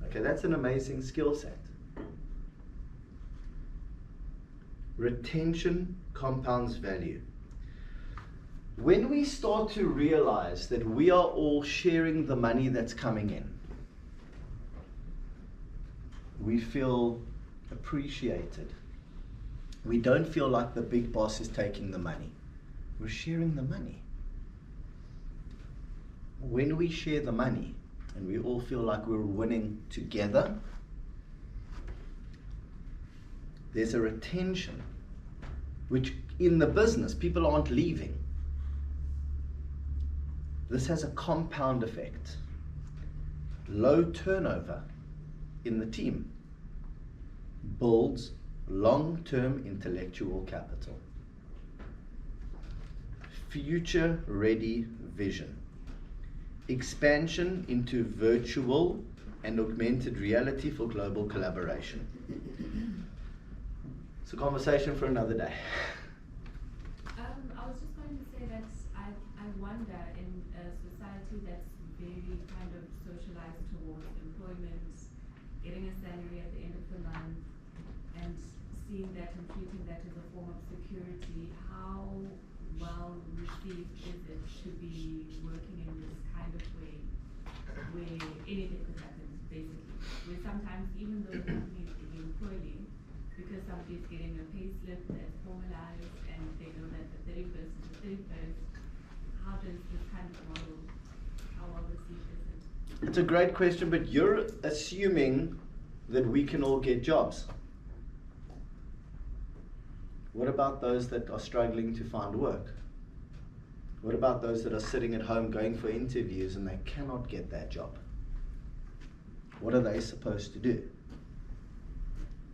Okay, that's an amazing skill set. Retention compounds value. When we start to realize that we are all sharing the money that's coming in, we feel appreciated. We don't feel like the big boss is taking the money. We're sharing the money. When we share the money and we all feel like we're winning together, there's a retention, which in the business, people aren't leaving. This has a compound effect. Low turnover in the team builds long-term intellectual capital. Future-ready vision. Expansion into virtual and augmented reality for global collaboration. It's a conversation for another day. I was just going to say that I wonder in a society that's very kind of socialized towards employment, getting a salary at the end of the month, and seeing that and treating that as a form of security, how well received is it to be working in this kind of way, where anything could happen, basically? Where sometimes, even though the company is the employee, because somebody's getting a pay slip that's formalized and they know that the 31st is the 31st, how does this kind of model, how well received is it? It's a great question, but you're assuming that we can all get jobs. What about those that are struggling to find work? What about those that are sitting at home going for interviews and they cannot get that job? What are they supposed to do?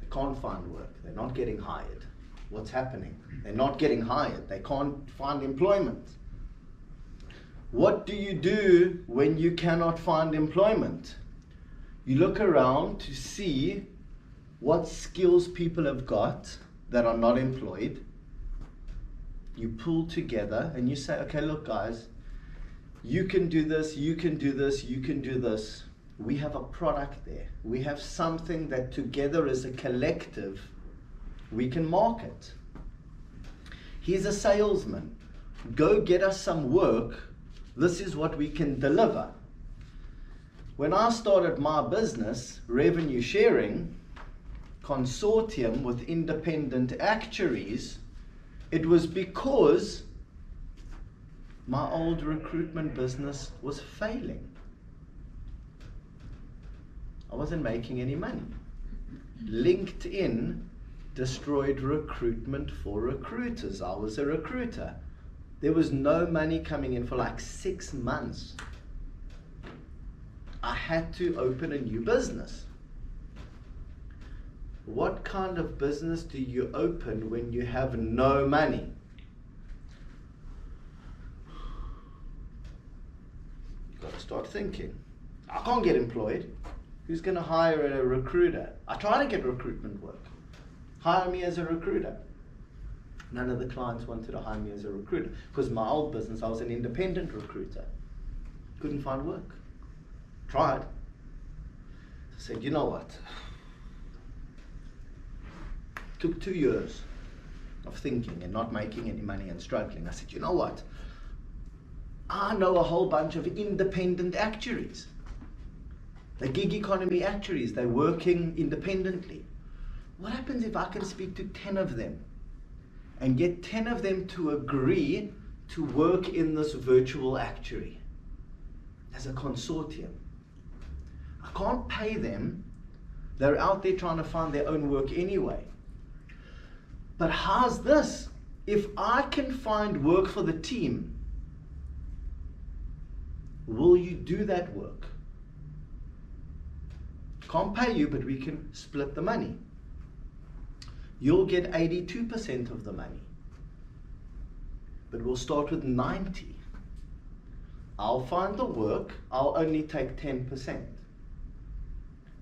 They can't find work. They're not getting hired. What's happening? They're not getting hired. They can't find employment. What do you do when you cannot find employment? You look around to see what skills people have got that are not employed. You pull together and you say, okay, look guys, you can do this, you can do this, you can do this. We have a product there. We have something that together as a collective we can market. He's a salesman. Go get us some work. This is what we can deliver. When I started my business, revenue sharing, consortium with independent actuaries, it was because my old recruitment business was failing. I wasn't making any money. LinkedIn destroyed recruitment for recruiters. I was a recruiter. There was no money coming in for like 6 months. I had to open a new business. What kind of business do you open when you have no money? You've got to start thinking. I can't get employed. Who's going to hire a recruiter? I try to get recruitment work. Hire me as a recruiter. None of the clients wanted to hire me as a recruiter because my old business, I was an independent recruiter. Couldn't find work. Tried. I said, you know what? Took 2 years of thinking and not making any money and struggling. I said, you know what? I know a whole bunch of independent actuaries. They're gig economy actuaries. They're working independently. What happens if I can speak to 10 of them and get 10 of them to agree to work in this virtual actuary as a consortium? I can't pay them. They're out there trying to find their own work anyway. But how's this? If I can find work for the team, will you do that work? Can't pay you, but we can split the money. You'll get 82% of the money, but we'll start with 90. I'll find the work, I'll only take 10%.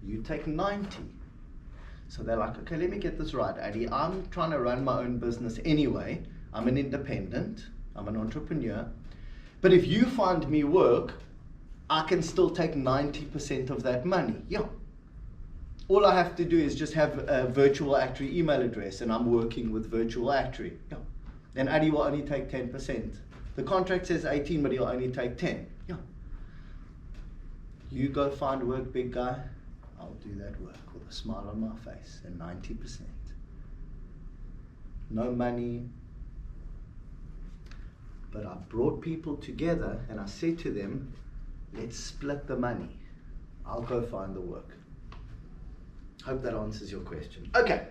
You take 90. So they're like, okay, let me get this right, Addy. I'm trying to run my own business anyway. I'm an independent, I'm an entrepreneur. But if you find me work, I can still take 90% of that money. Yeah. All I have to do is just have a Virtual Actuary email address and I'm working with Virtual Actuary. Yeah. And Addy will only take 10%. The contract says 18, but he'll only take 10. Yeah. You go find work, big guy. I'll do that work with a smile on my face and 90%. No money. But I brought people together and I said to them, let's split the money. I'll go find the work. Hope that answers your question. Okay.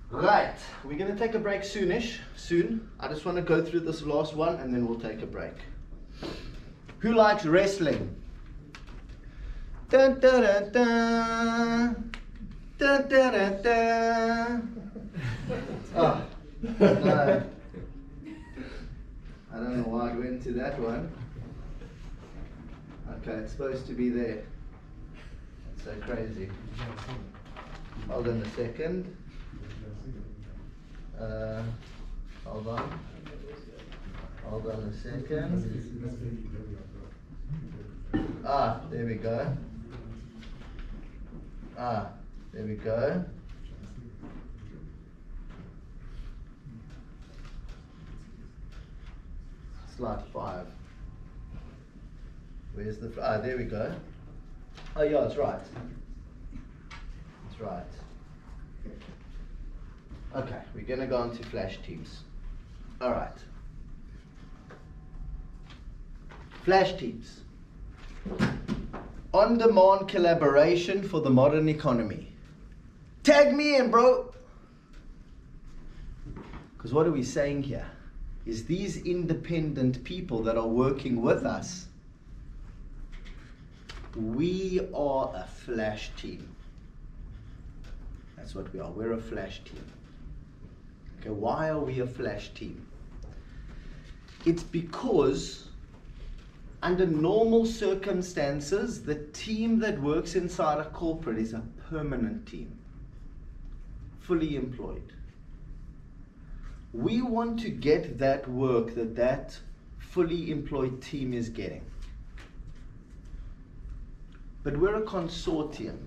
Right, we're going to take a break soonish. Soon. I just want to go through this last one and then we'll take a break. Who likes wrestling? Dun, dun, dun, dun. Dun, dun, dun, dun. Oh, no. I don't know why I went to that one. Okay, it's supposed to be there. That's so crazy. Hold on a second. Hold on. Hold on a second. Ah, there we go. Ah, there we go. Slide 5. Where's the... Ah, there we go. Oh yeah, it's right. It's right. Okay, we're going to go on to Flash Teams. Alright. Flash Teams. On-demand collaboration for the modern economy. Tag me in, bro! Because what are we saying here? Is these independent people that are working with us, we are a Flash team. That's what we are. We're a Flash team. Okay, why are we a Flash team? It's because under normal circumstances, the team that works inside a corporate is a permanent team, fully employed. We want to get that work that fully employed team is getting. But we're a consortium.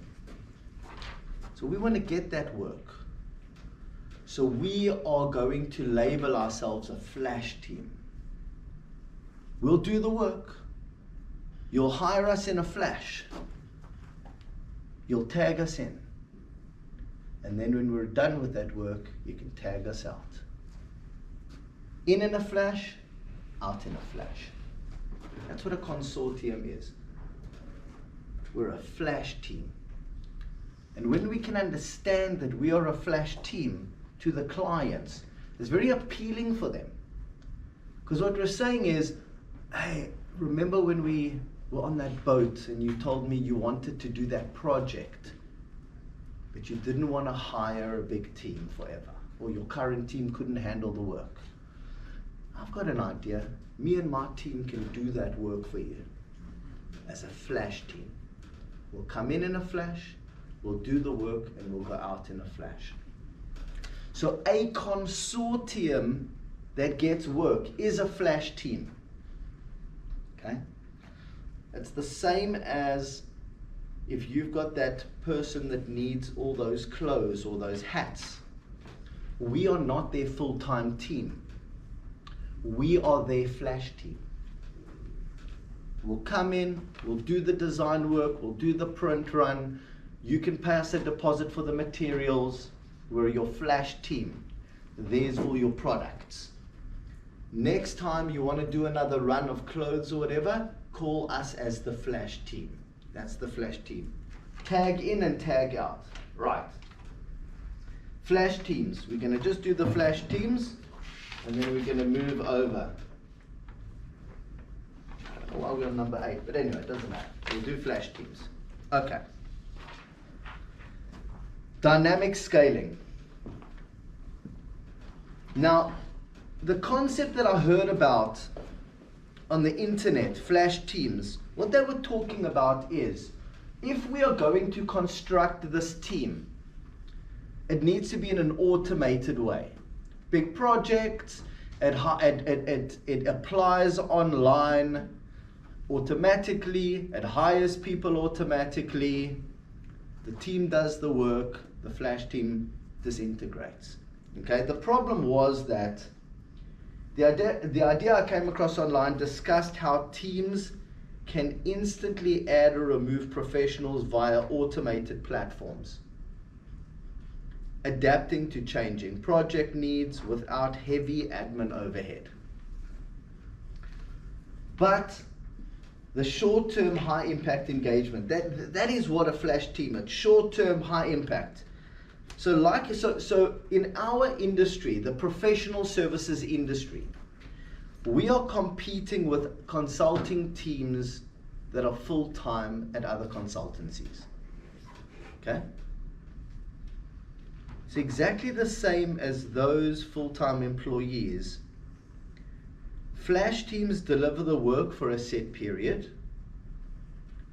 So we want to get that work. So we are going to label ourselves a Flash team. We'll do the work. You'll hire us in a flash. You'll tag us in. And then when we're done with that work, you can tag us out. In a flash, out in a flash. That's what a consortium is. we're a flash team. And when we can understand that we are a flash team to the clients, it's very appealing for them. Because what we're saying is, hey, remember when we were on that boat and you told me you wanted to do that project, but you didn't want to hire a big team forever, or your current team couldn't handle the work. I've got an idea. Me and my team can do that work for you as a flash team. We'll come in a flash, we'll do the work, and we'll go out in a flash. So a consortium that gets work is a flash team. Okay? It's the same as if you've got that person that needs all those clothes or those hats. We are not their full-time team. We are their flash team. We'll come in, we'll do the design work, we'll do the print run. You can pay us a deposit for the materials. We're your flash team. There's all your products. Next time you want to do another run of clothes or whatever, call us as the flash team. That's the flash team. Tag in and tag out. Right. Flash teams. We're going to just do the flash teams, and then we're going to move over. I don't know why we're on number 8, but anyway, it doesn't matter. We'll do flash teams. Okay. Dynamic scaling. Now, the concept that I heard about on the internet, flash teams, what they were talking about is, if we are going to construct this team, it needs to be in an automated way. Big projects, it applies online automatically, it hires people automatically, the team does the work, the flash team disintegrates. Okay, the problem was that the idea I came across online discussed how teams can instantly add or remove professionals via automated platforms, adapting to changing project needs without heavy admin overhead. But the short-term high-impact engagement, that is what a flash team is, short-term high impact. So in our industry, the professional services industry, we are competing with consulting teams that are full-time at other consultancies. Okay? It's exactly the same as those full-time employees. Flash teams deliver the work for a set period,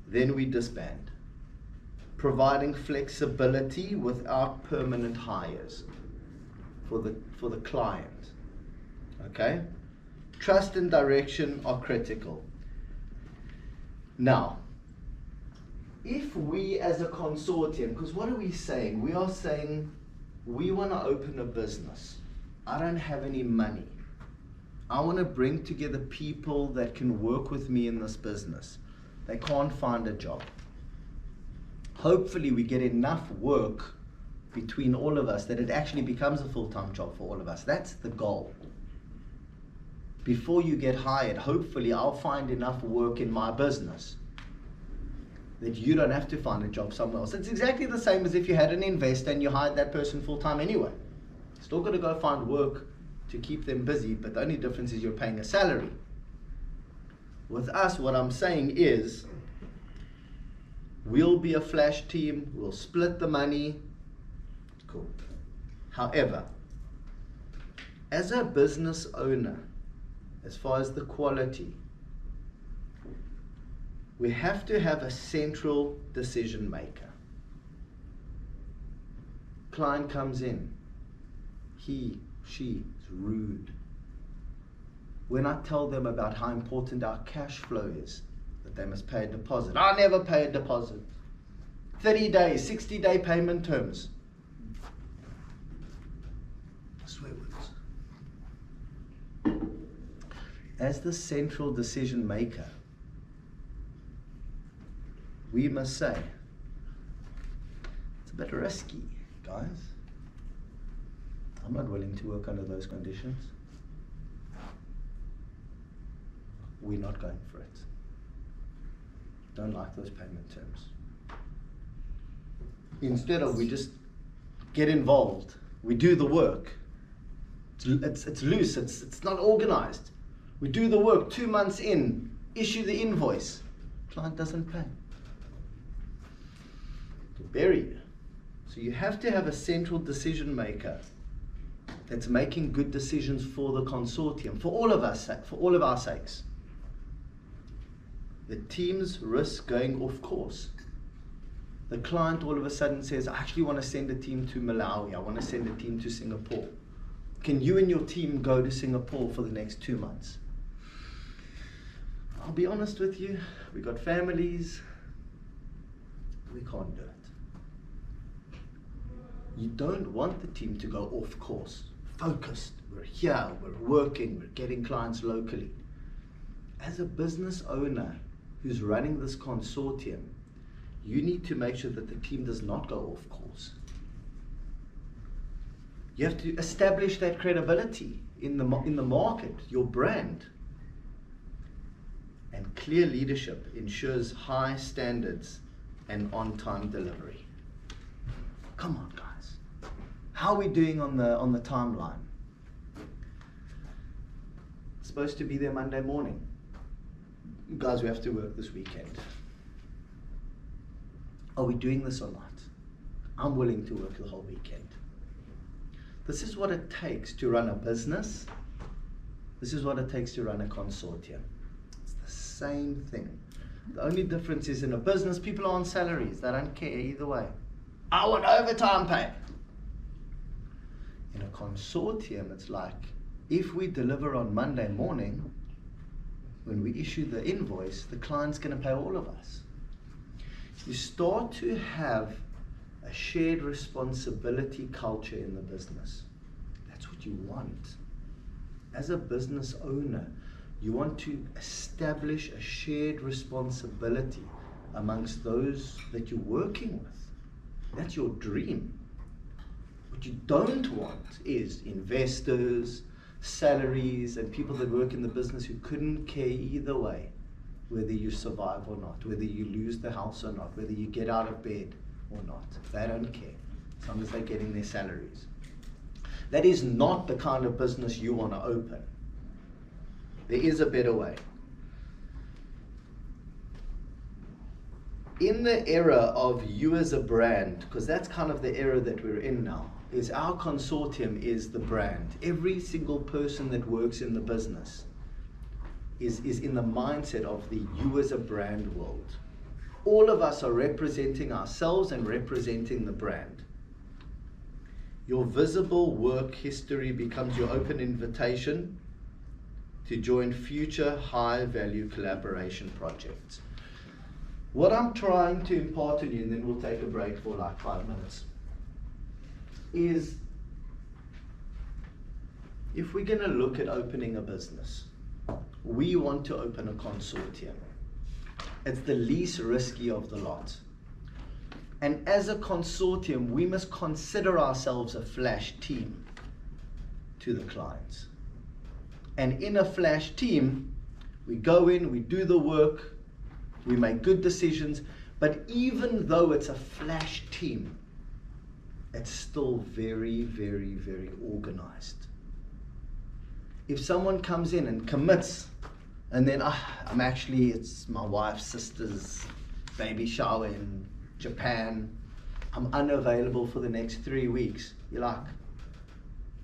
then we disband, providing flexibility without permanent hires for the client. Okay? Trust and direction are critical. Now, if we as a consortium, because what are we saying? We are saying we want to open a business. I don't have any money. I want to bring together people that can work with me in this business. They can't find a job. Hopefully we get enough work between all of us that it actually becomes a full-time job for all of us. That's the goal. Before you get hired, hopefully I'll find enough work in my business that you don't have to find a job somewhere else. It's exactly the same as if you had an investor and you hired that person full-time anyway. Still got to go find work to keep them busy, but the only difference is you're paying a salary. With us, what I'm saying is, we'll be a flash team, we'll split the money. Cool. However, as a business owner, as far as the quality, we have to have a central decision maker. Client comes in, he, she is rude. When I tell them about how important our cash flow is, that they must pay a deposit, I never pay a deposit. 30 days, 60-day payment terms. Swear words. As the central decision maker, we must say, it's a bit risky, guys. I'm not willing to work under those conditions. We're not going for it. Don't like those payment terms. Instead of, we just get involved, we do the work. It's loose, it's not organized. We do the work, 2 months in, issue the invoice, client doesn't pay. Buried. So you have to have a central decision maker that's making good decisions for the consortium, for all of us, for all of our sakes. The teams risk going off course. The client all of a sudden says, I actually want to send a team to Malawi, I want to send a team to Singapore. Can you and your team go to Singapore for the next 2 months? I'll be honest with you, we got families, we can't do it. You don't want the team to go off course. Focused, we're here, we're working, we're getting clients locally. As a business owner who's running this consortium, you need to make sure that the team does not go off course. You have to establish that credibility in the market, your brand. And clear leadership ensures high standards and on-time delivery. Come on, guys. How are we doing on the timeline? It's supposed to be there Monday morning. Guys, we have to work this weekend. Are we doing this or not? I'm willing to work the whole weekend. This is what it takes to run a business. This is what it takes to run a consortium. It's the same thing. The only difference is in a business, people are on salaries. They don't care either way. I want overtime pay. In a consortium, it's like, if we deliver on Monday morning, when we issue the invoice, the client's going to pay all of us. You start to have a shared responsibility culture in the business. That's what you want. As a business owner, you want to establish a shared responsibility amongst those that you're working with. That's your dream. What you don't want is investors, salaries, and people that work in the business who couldn't care either way, whether you survive or not, whether you lose the house or not, whether you get out of bed or not. They don't care, as long as they're getting their salaries. That is not the kind of business you want to open. There is a better way. In the era of you as a brand, because that's kind of the era that we're in now, is our consortium is the brand. Every single person that works in the business is in the mindset of the you as a brand world. All of us are representing ourselves and representing the brand. Your visible work history becomes your open invitation to join future high-value collaboration projects. What I'm trying to impart on you, and then we'll take a break for like 5 minutes, is if we're going to look at opening a business, we want to open a consortium. It's the least risky of the lot. And as a consortium, we must consider ourselves a flash team to the clients. And in a flash team, we go in, we do the work, we make good decisions, but even though it's a flash team, it's still very, very, very organized. If someone comes in and commits, and then it's my wife's sister's baby shower in Japan, I'm unavailable for the next 3 weeks. You're like,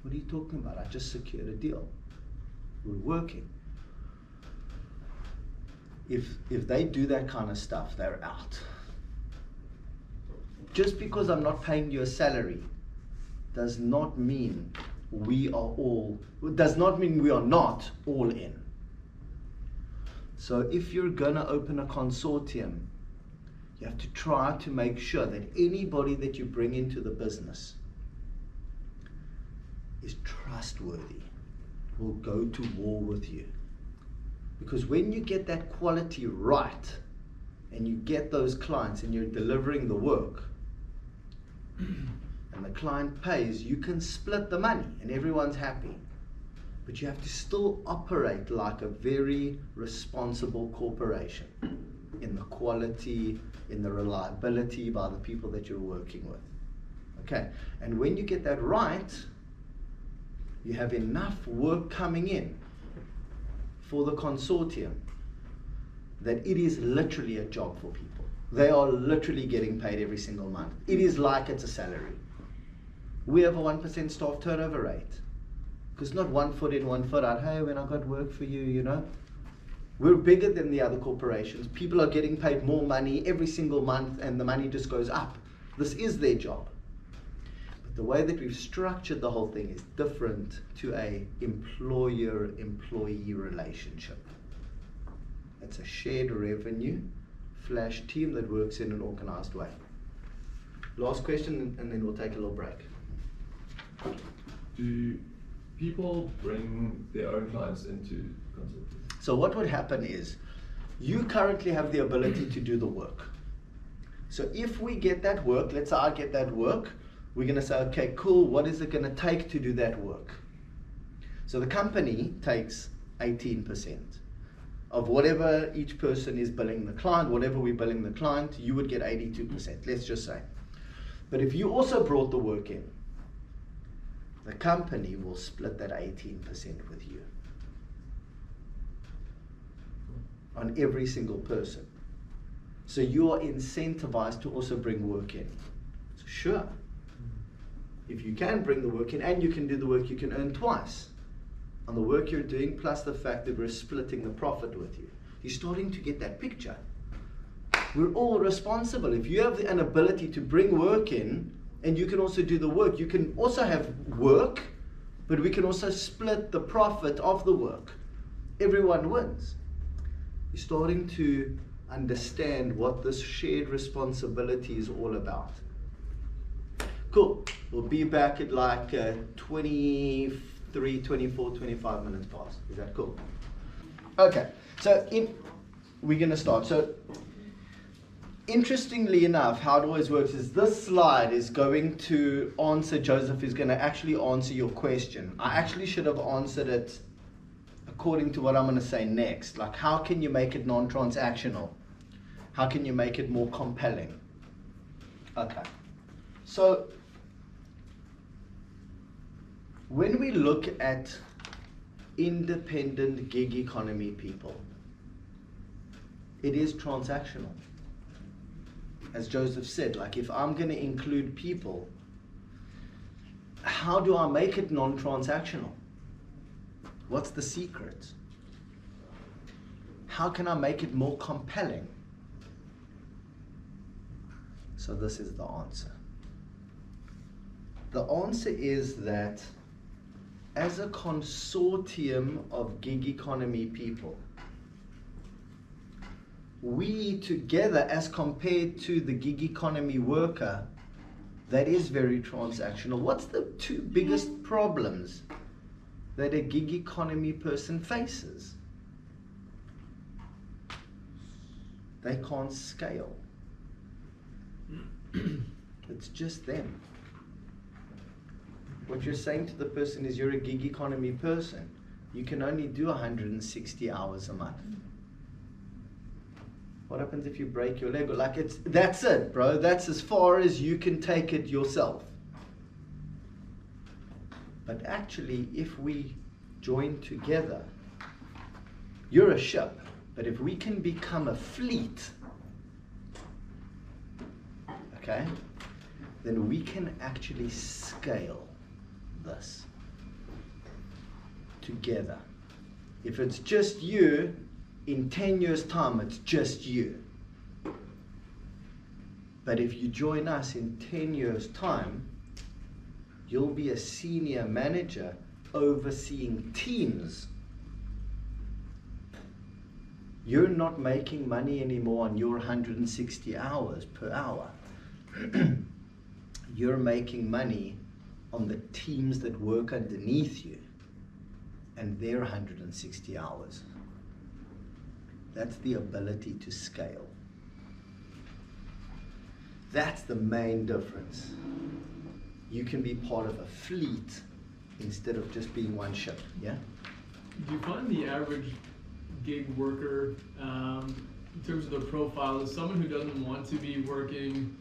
what are you talking about? I just secured a deal. We're working. If they do that kind of stuff, they're out. Just because I'm not paying you a salary does not mean we are not all in. So if you're gonna open a consortium, you have to try to make sure that anybody that you bring into the business is trustworthy, will go to war with you. Because when you get that quality right, and you get those clients and you're delivering the work, and the client pays, you can split the money and everyone's happy. But you have to still operate like a very responsible corporation. in the quality, in the reliability by the people that you're working with. Okay, and when you get that right, you have enough work coming in for the consortium that it is literally a job for people. They are literally getting paid every single month. It is like it's a salary. We have a 1% staff turnover rate. Because not one foot in, one foot out. Hey, when I got work for you, you know. We're bigger than the other corporations. People are getting paid more money every single month and the money just goes up. This is their job. But the way that we've structured the whole thing is different to a employer-employee relationship. It's a shared revenue / team that works in an organized way. Last question and then we'll take a little break. Do people bring their own clients into consulting? So what would happen is, you currently have the ability to do the work. So if we get that work, let's say I get that work, we're going to say, okay, cool, what is it going to take to do that work? So the company takes 18% of whatever each person is billing the client, whatever we're billing the client, you would get 82%, let's just say. But if you also brought the work in, the company will split that 18% with you on every single person. So you are incentivized to also bring work in. So sure, if you can bring the work in and you can do the work, you can earn twice on the work you're doing, plus the fact that we're splitting the profit with you. You're starting to get that picture. We're all responsible. If you have an ability to bring work in and you can also do the work, you can also have work, but we can also split the profit of the work. Everyone wins. You're starting to understand what this shared responsibility is all about. Cool. We'll be back at like 23, 24, 25 minutes past. Is that cool? Okay. So we're going to start. So interestingly enough, how it always works is this slide is going to answer, Joseph is going to actually answer your question. I actually should have answered it according to what I'm going to say next. Like, how can you make it non-transactional? How can you make it more compelling? Okay. So when we look at independent gig economy people, it is transactional. As Joseph said, like if I'm going to include people, how do I make it non-transactional? What's the secret? How can I make it more compelling? So this is the answer. The answer is that as a consortium of gig economy people, we together, as compared to the gig economy worker, that is very transactional. What's the two biggest problems that a gig economy person faces? They can't scale. It's just them. What you're saying to the person is, you're a gig economy person. You can only do 160 hours a month. What happens if you break your leg? Like that's it, bro. That's as far as you can take it yourself. But actually, if we join together, you're a ship. But if we can become a fleet, okay, then we can actually scale this together. If it's just you, in 10 years' time, it's just you. But if you join us in 10 years' time, you'll be a senior manager overseeing teams. You're not making money anymore on your 160 hours per hour. You're making money on the teams that work underneath you and their 160 hours. That's the ability to scale. That's the main difference. You can be part of a fleet instead of just being one ship, yeah? Do you find the average gig worker in terms of their profile, is someone who doesn't want to be working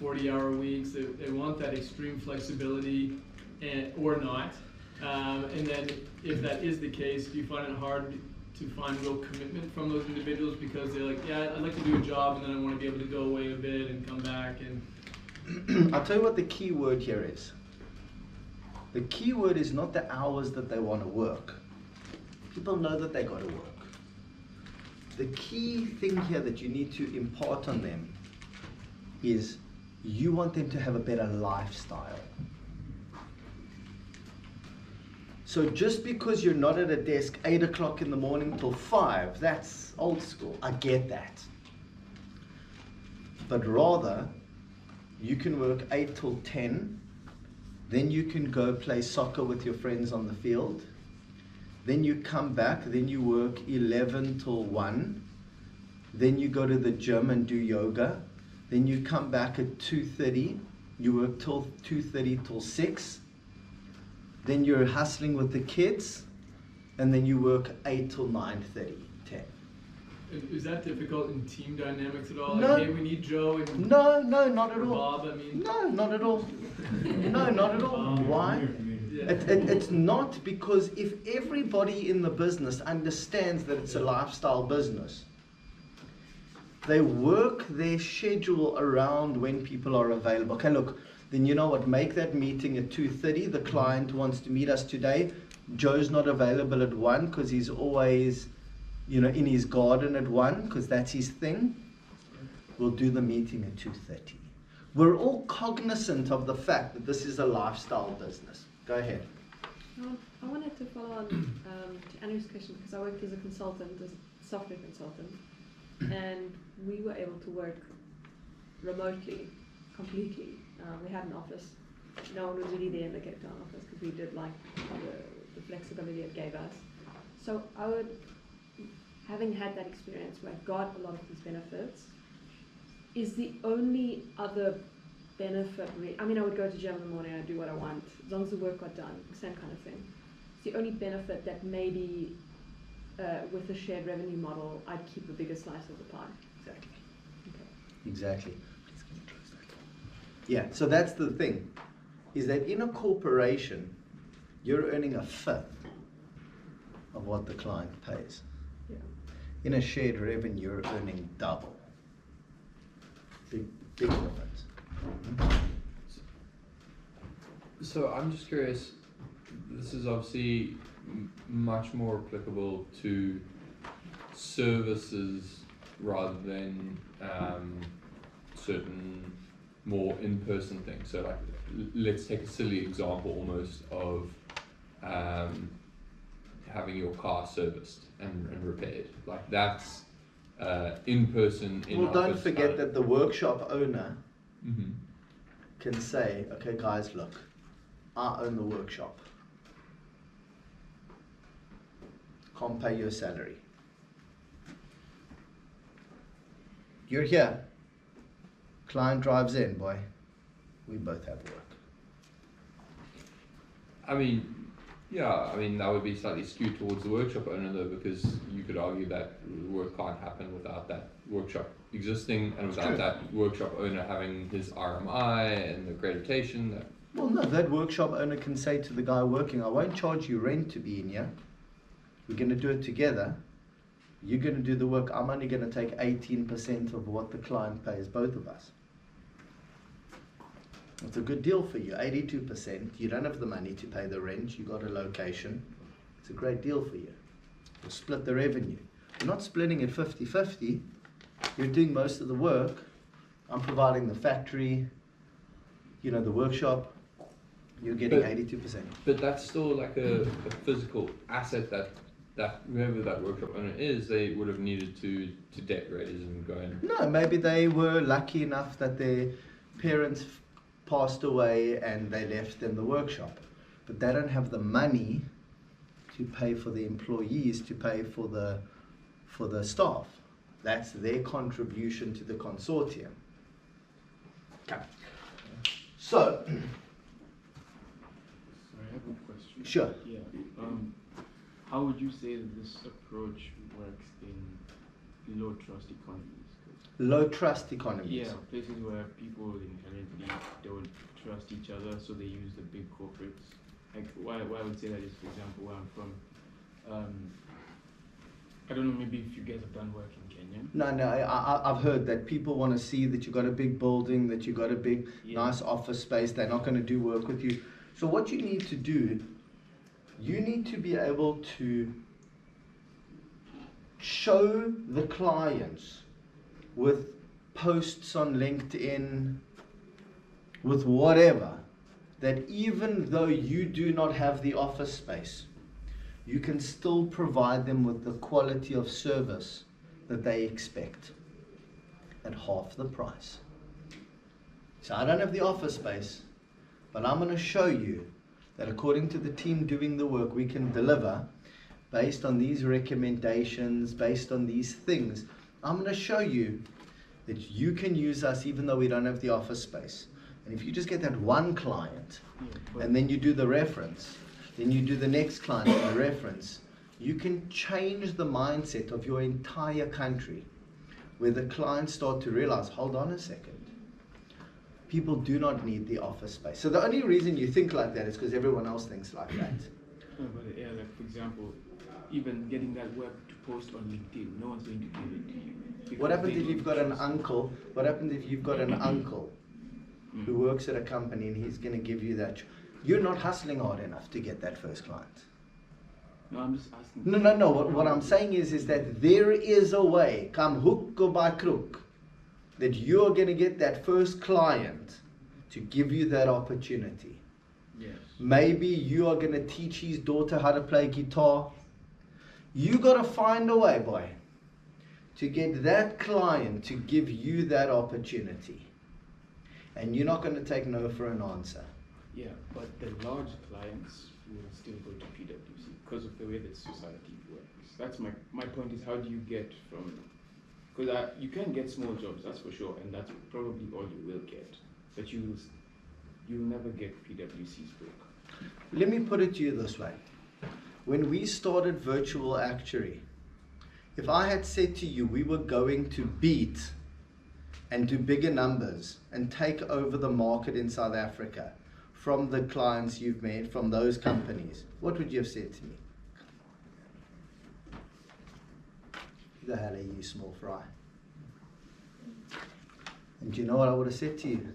40-hour weeks. They want that extreme flexibility, or not. And then, if that is the case, do you find it hard to find real commitment from those individuals because they're like, yeah, I'd like to do a job, and then I want to be able to go away a bit and come back and. I'll tell you what the key word here is. The key word is not the hours that they want to work. People know that they got to work. The key thing here that you need to impart on them is you want them to have a better lifestyle. So just because you're not at a desk 8 o'clock in the morning till 5, that's old school. I get that. But rather, you can work 8 till 10, then you can go play soccer with your friends on the field, then you come back, then you work 11 till 1, then you go to the gym and do yoga, then you come back at 2:30, you work till 2:30 till 6, then you're hustling with the kids, and then you work 8 till 9:30, 10. Is that difficult in team dynamics at all? No. Like, hey, we need Joe and No, not at or all. Bob, I mean. No, not at all. No, not at all. Why? Yeah. It's not, because if everybody in the business understands that it's a lifestyle business, they work their schedule around when people are available. Okay, look, then you know what, make that meeting at 2:30. The client wants to meet us today. Joe's not available at 1 because he's always, in his garden at 1 because that's his thing. We'll do the meeting at 2:30. We're all cognizant of the fact that this is a lifestyle business. Go ahead. I wanted to follow on to Andrew's question because I worked as a consultant, as a software consultant, and we were able to work remotely, completely. We had an office. No one was really there in the Cape Town office because we did like the flexibility it gave us. So having had that experience where I got a lot of these benefits, is the only other benefit, I would go to gym in the morning and I'd do what I want, as long as the work got done, same kind of thing. It's the only benefit that maybe with the shared revenue model, I'd keep a bigger slice of the pie. Exactly. Okay. Exactly. Yeah, so that's the thing, is that in a corporation, you're earning a fifth of what the client pays. Yeah. In a shared revenue, you're earning double. Big difference. So I'm just curious, this is obviously much more applicable to services rather than certain more in-person things. So like, let's take a silly example almost of having your car serviced and repaired. Like that's in-person, in Well, don't office forget kind that the workshop owner Mm-hmm. can say, okay guys, look, I own the workshop. Can't pay your salary. You're here. Client drives in, boy. We both have work. That would be slightly skewed towards the workshop owner though, because you could argue that work can't happen without that workshop existing and without that workshop owner having his RMI and the accreditation. Well, no, that workshop owner can say to the guy working, I won't charge you rent to be in here. We're going to do it together. You're going to do the work. I'm only going to take 18% of what the client pays, both of us. It's a good deal for you, 82%. You don't have the money to pay the rent. You got a location. It's a great deal for you. We'll split the revenue. You're not splitting it 50-50. You're doing most of the work. I'm providing the factory, the workshop. You're getting 82%. But that's still like a physical asset that whoever that workshop owner is, they would have needed to decorate and go in. No, maybe they were lucky enough that their parents passed away and they left them the workshop. But they don't have the money to pay for the employees, to pay for the staff. That's their contribution to the consortium. Okay. So, Sorry, I have a question. Sure. Yeah. How would you say that this approach works in low trust economies. 'Cause Low trust economies. yeah, places where people inherently don't trust each other, so they use the big corporates. Like why I would say that is, for example, where I'm from. I don't know, maybe if you guys have done work in Kenya. No, I've heard that people want to see that you got a big building, that you got a big, Yeah. nice office space. They're not going to do work with you. So what you need to do, you need to be able to show the clients with posts on LinkedIn, with whatever, that even though you do not have the office space, you can still provide them with the quality of service that they expect at half the price. So I don't have the office space, but I'm going to show you that according to the team doing the work, we can deliver based on these recommendations, based on these things. I'm going to show you that you can use us even though we don't have the office space. And if you just get that one client, and then you do the reference, then you do the next client and the reference, you can change the mindset of your entire country, where the clients start to realize, hold on a second, people do not need the office space. So the only reason you think like that is because everyone else thinks like that. No, but yeah, like for example, even getting that work to post on LinkedIn, no one's going to give it to you. What because happens they if you've don't got an trust. uncle? What happens if you've got an uncle who works at a company and he's going to give you that? You're not hustling hard enough to get that first client. No, I'm just asking. No. What I'm saying is that there is a way, come hook or by crook, that you're going to get that first client to give you that opportunity. Yes. Maybe you are going to teach his daughter how to play guitar. You got to find a way, boy, to get that client to give you that opportunity. And you're not going to take no for an answer. Yeah, but the large clients will still go to PwC because of the way that society works. That's my point is, how do you get from, because you can get small jobs, that's for sure, and that's probably all you will get, but you'll never get PwC's work. Let me put it to you this way. When we started Virtual Actuary, if I had said to you we were going to beat and do bigger numbers and take over the market in South Africa from the clients you've made, from those companies, what would you have said to me? Who the hell are you, small fry? And do you know what I would have said to you?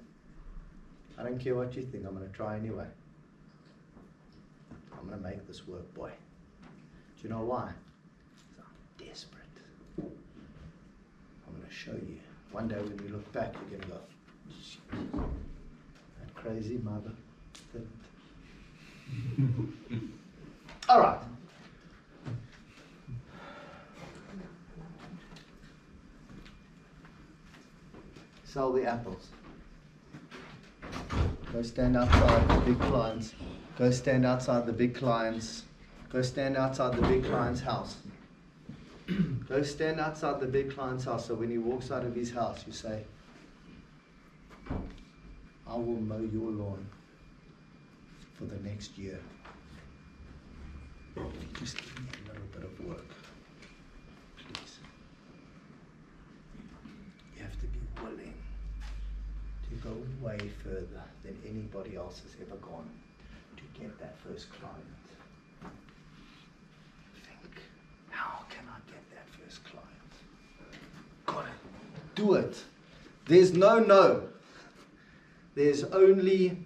I don't care what you think, I'm going to try anyway. I'm going to make this work, boy. Do you know why? 'Cause I'm desperate. I'm going to show you. One day when we look back, you're going to go, shit, that crazy mother. All right. Sell the apples. Go stand outside the big clients. Go stand outside the big clients. Go stand outside the big client's house. Go stand outside the big client's house, so when he walks out of his house, you say, I will mow your lawn for the next year. Just give me a little bit of work, please. You have to be willing to go way further than anybody else has ever gone to get that first client. Think, how can I get that first client? Got it. Do it. There's no. There's only,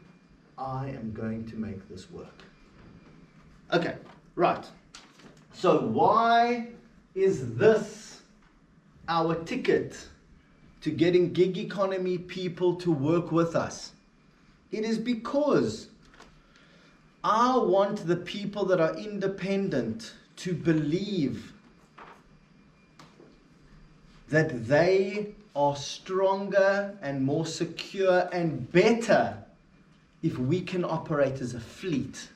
I am going to make this work. Okay, right. So why is this our ticket to getting gig economy people to work with us? It is because I want the people that are independent to believe that they are stronger and more secure and better if we can operate as a fleet.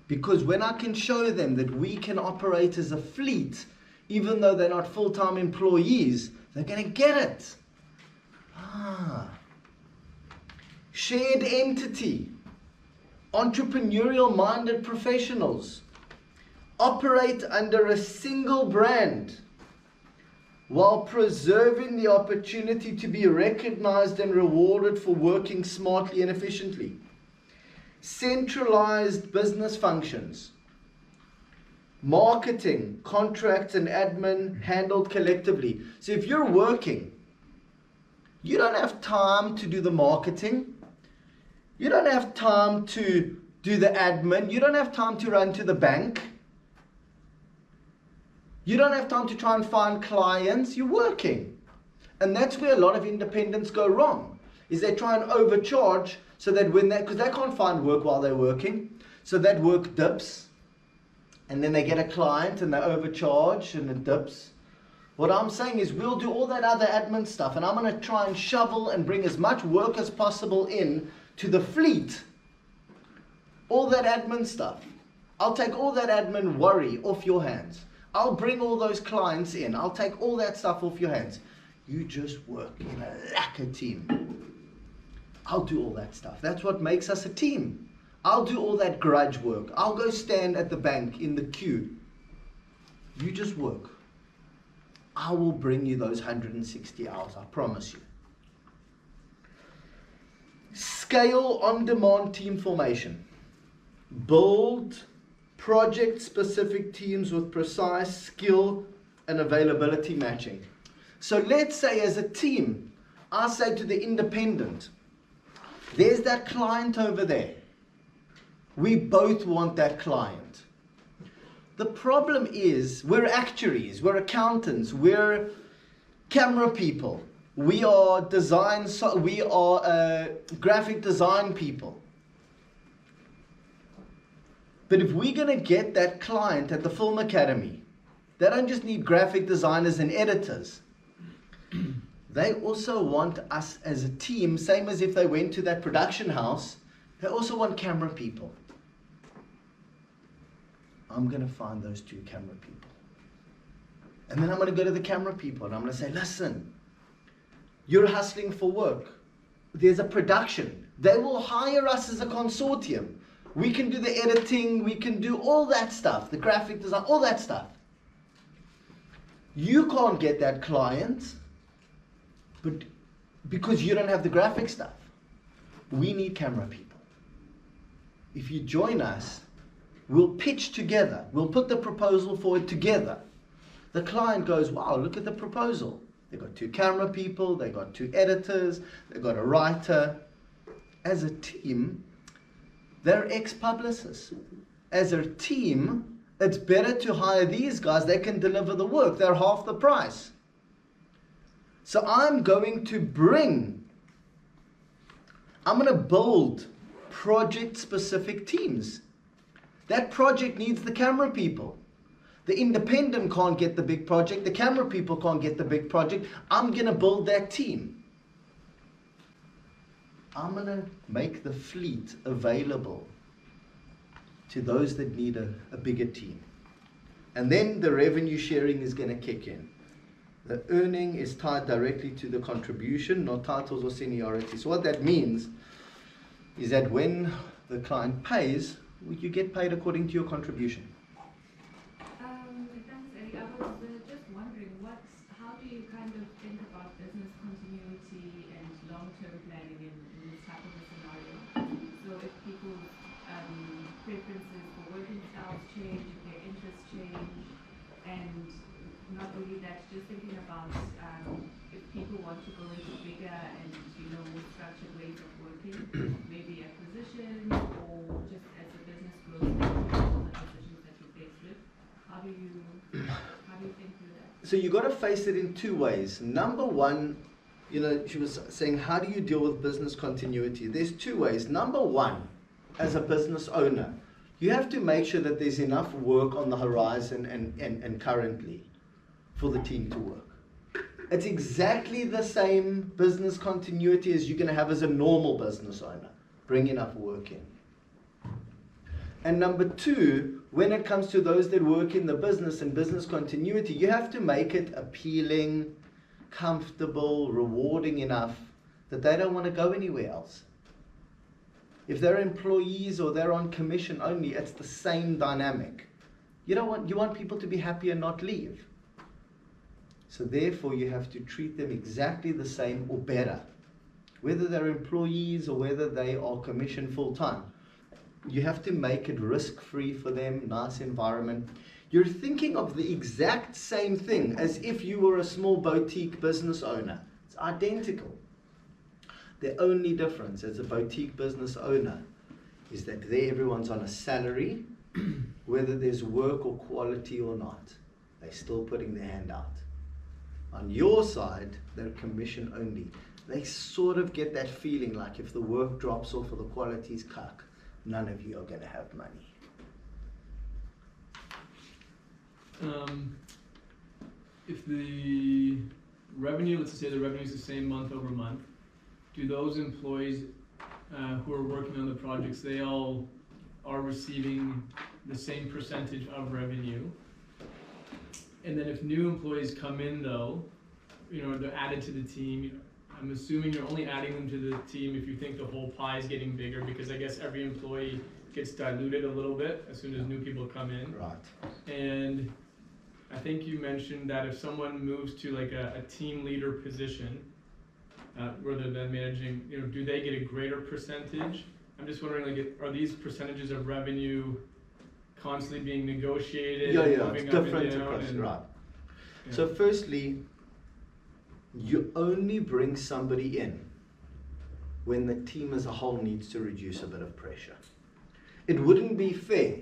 Because when I can show them that we can operate as a fleet, even though they're not full-time employees, they're going to get it. Shared entity, entrepreneurial-minded professionals, operate under a single brand, while preserving the opportunity to be recognized and rewarded for working smartly and efficiently. Centralized business functions, marketing, contracts, and admin handled collectively. So if you're working, you don't have time to do the marketing, you don't have time to do the admin, you don't have time to run to the bank, you don't have time to try and find clients, you're working. And that's where a lot of independents go wrong, is they try and overcharge so that because they can't find work while they're working, so that work dips, and then they get a client and they overcharge and it dips. What I'm saying is we'll do all that other admin stuff, and I'm going to try and shovel and bring as much work as possible in to the fleet. All that admin stuff. I'll take all that admin worry off your hands. I'll bring all those clients in. I'll take all that stuff off your hands. You just work in a lacquer team. I'll do all that stuff. That's what makes us a team. I'll do all that grudge work. I'll go stand at the bank in the queue. You just work. I will bring you those 160 hours, I promise you. Scale on-demand team formation. Build project-specific teams with precise skill and availability matching. So let's say as a team, I say to the independent, there's that client over there. We both want that client. The problem is we're actuaries, we're accountants, we're camera people, we are graphic design people. But if we're going to get that client at the Film Academy, they don't just need graphic designers and editors. They also want us as a team, same as if they went to that production house, they also want camera people. I'm going to find those 2 camera people. And then I'm going to go to the camera people and I'm going to say, listen, you're hustling for work. There's a production. They will hire us as a consortium. We can do the editing, we can do all that stuff, the graphic design, all that stuff. You can't get that client, but because you don't have the graphic stuff. We need camera people. If you join us, we'll pitch together. We'll put the proposal forward together. The client goes, wow, look at the proposal. They've got 2 camera people, they've got 2 editors, they've got a writer. As a team, they're ex-publicists. As a team, it's better to hire these guys. They can deliver the work. They're half the price. So I'm going to build project-specific teams. That project needs the camera people. The independent can't get the big project. The camera people can't get the big project. I'm going to build that team. I'm going to make the fleet available to those that need a bigger team. And then the revenue sharing is going to kick in. The earning is tied directly to the contribution, not titles or seniority. So what that means is that when the client pays, you get paid according to your contribution. Thanks, Eddie. I was just wondering, how do you kind of think about business continuity and long-term planning in this type of a scenario? So if people's preferences for working styles change, if their interests change, and not really that, just thinking about if people want to go into bigger and more structured ways of working, maybe acquisition or just as the business grows, all the decisions that you're faced with. How do you think through that? So you got to face it in 2 ways. Number one, she was saying, how do you deal with business continuity? There's 2 ways. Number one, as a business owner, you have to make sure that there's enough work on the horizon and currently for the team to work. It's exactly the same business continuity as you're going to have as a normal business owner. Bring enough work in. And number 2, when it comes to those that work in the business and business continuity, you have to make it appealing, comfortable, rewarding enough that they don't want to go anywhere else. If they're employees or they're on commission only, it's the same dynamic. You want people to be happy and not leave. So therefore you have to treat them exactly the same or better. Whether they're employees or whether they are commissioned full-time. You have to make it risk-free for them, nice environment. You're thinking of the exact same thing as if you were a small boutique business owner. It's identical. The only difference as a boutique business owner is that there everyone's on a salary, whether there's work or quality or not. They're still putting their hand out. On your side, they're commission only. They sort of get that feeling like if the work drops off or the quality's cuck, none of you are going to have money. If the revenue, let's say the revenue is the same month over month, do those employees who are working on the projects, they all are receiving the same percentage of revenue? And then if new employees come in though, you know, they're added to the team, I'm assuming you're only adding them to the team if you think the whole pie is getting bigger, because I guess every employee gets diluted a little bit as soon as new people come in. Right. And I think you mentioned that if someone moves to like a team leader position, rather than managing, you know, do they get a greater percentage? I'm just wondering, like, are these percentages of revenue constantly being negotiated? Yeah, and yeah, moving it's up different and down across, and- right. Yeah. So firstly, you only bring somebody in when the team as a whole needs to reduce a bit of pressure. It wouldn't be fair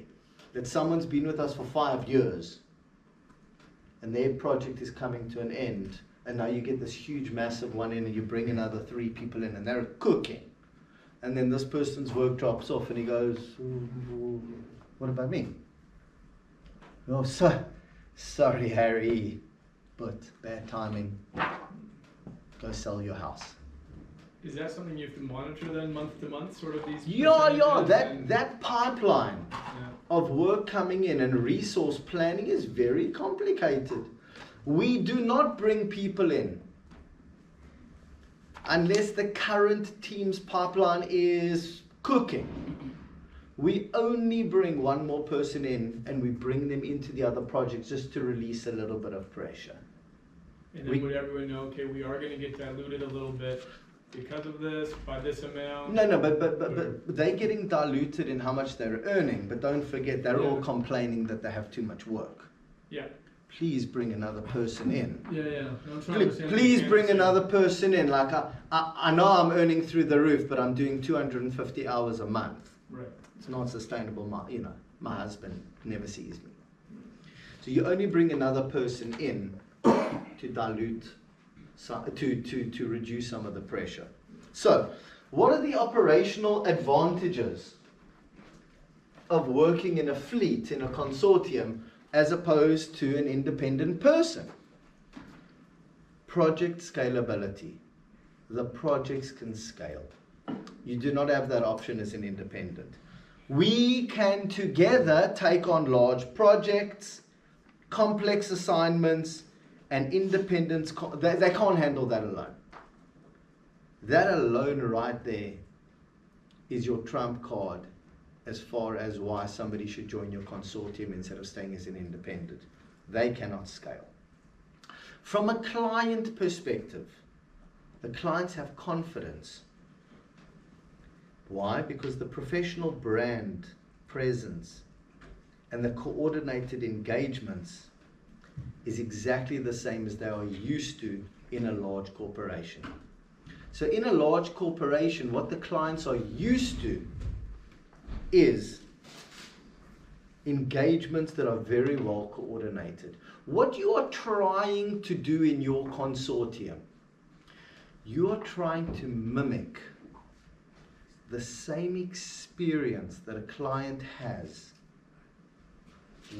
that someone's been with us for 5 years and their project is coming to an end, and now you get this huge massive one in and you bring another 3 people in and they're cooking, and then this person's work drops off and he goes, what about me? Oh, sorry Harry, but bad timing. Go sell your house. Is that something you have to monitor then month to month, sort of these Yeah, percentages and- that pipeline Yeah. of work coming in and resource planning is very complicated. We do not bring people in unless the current team's pipeline is cooking. We only bring one more person in and we bring them into the other projects just to release a little bit of pressure. And then would everyone know, okay, we are gonna get diluted a little bit because of this, by this amount? No, but they're getting diluted in how much they're earning, but don't forget, they're all Yeah. complaining that they have too much work. Yeah, Please bring another person in. yeah. No, I'm trying to Please, understand the please bring mechanics here. another person in. Like I know I'm earning through the roof, but I'm doing 250 hours a month. Right. It's not sustainable. My husband never sees me. So you only bring another person in to dilute, to reduce some of the pressure. So, what are the operational advantages of working in a fleet, in a consortium, as opposed to an independent person? Project scalability. The projects can scale. You do not have that option as an independent. We can together take on large projects, complex assignments, and independents, they can't handle that alone. That alone right there is your trump card as far as why somebody should join your consortium instead of staying as an independent. They cannot scale. From a client perspective, the clients have confidence. Why? Because the professional brand presence and the coordinated engagements is exactly the same as they are used to in a large corporation. So in a large corporation, what the clients are used to is engagements that are very well coordinated. What you are trying to do in your consortium, you are trying to mimic the same experience that a client has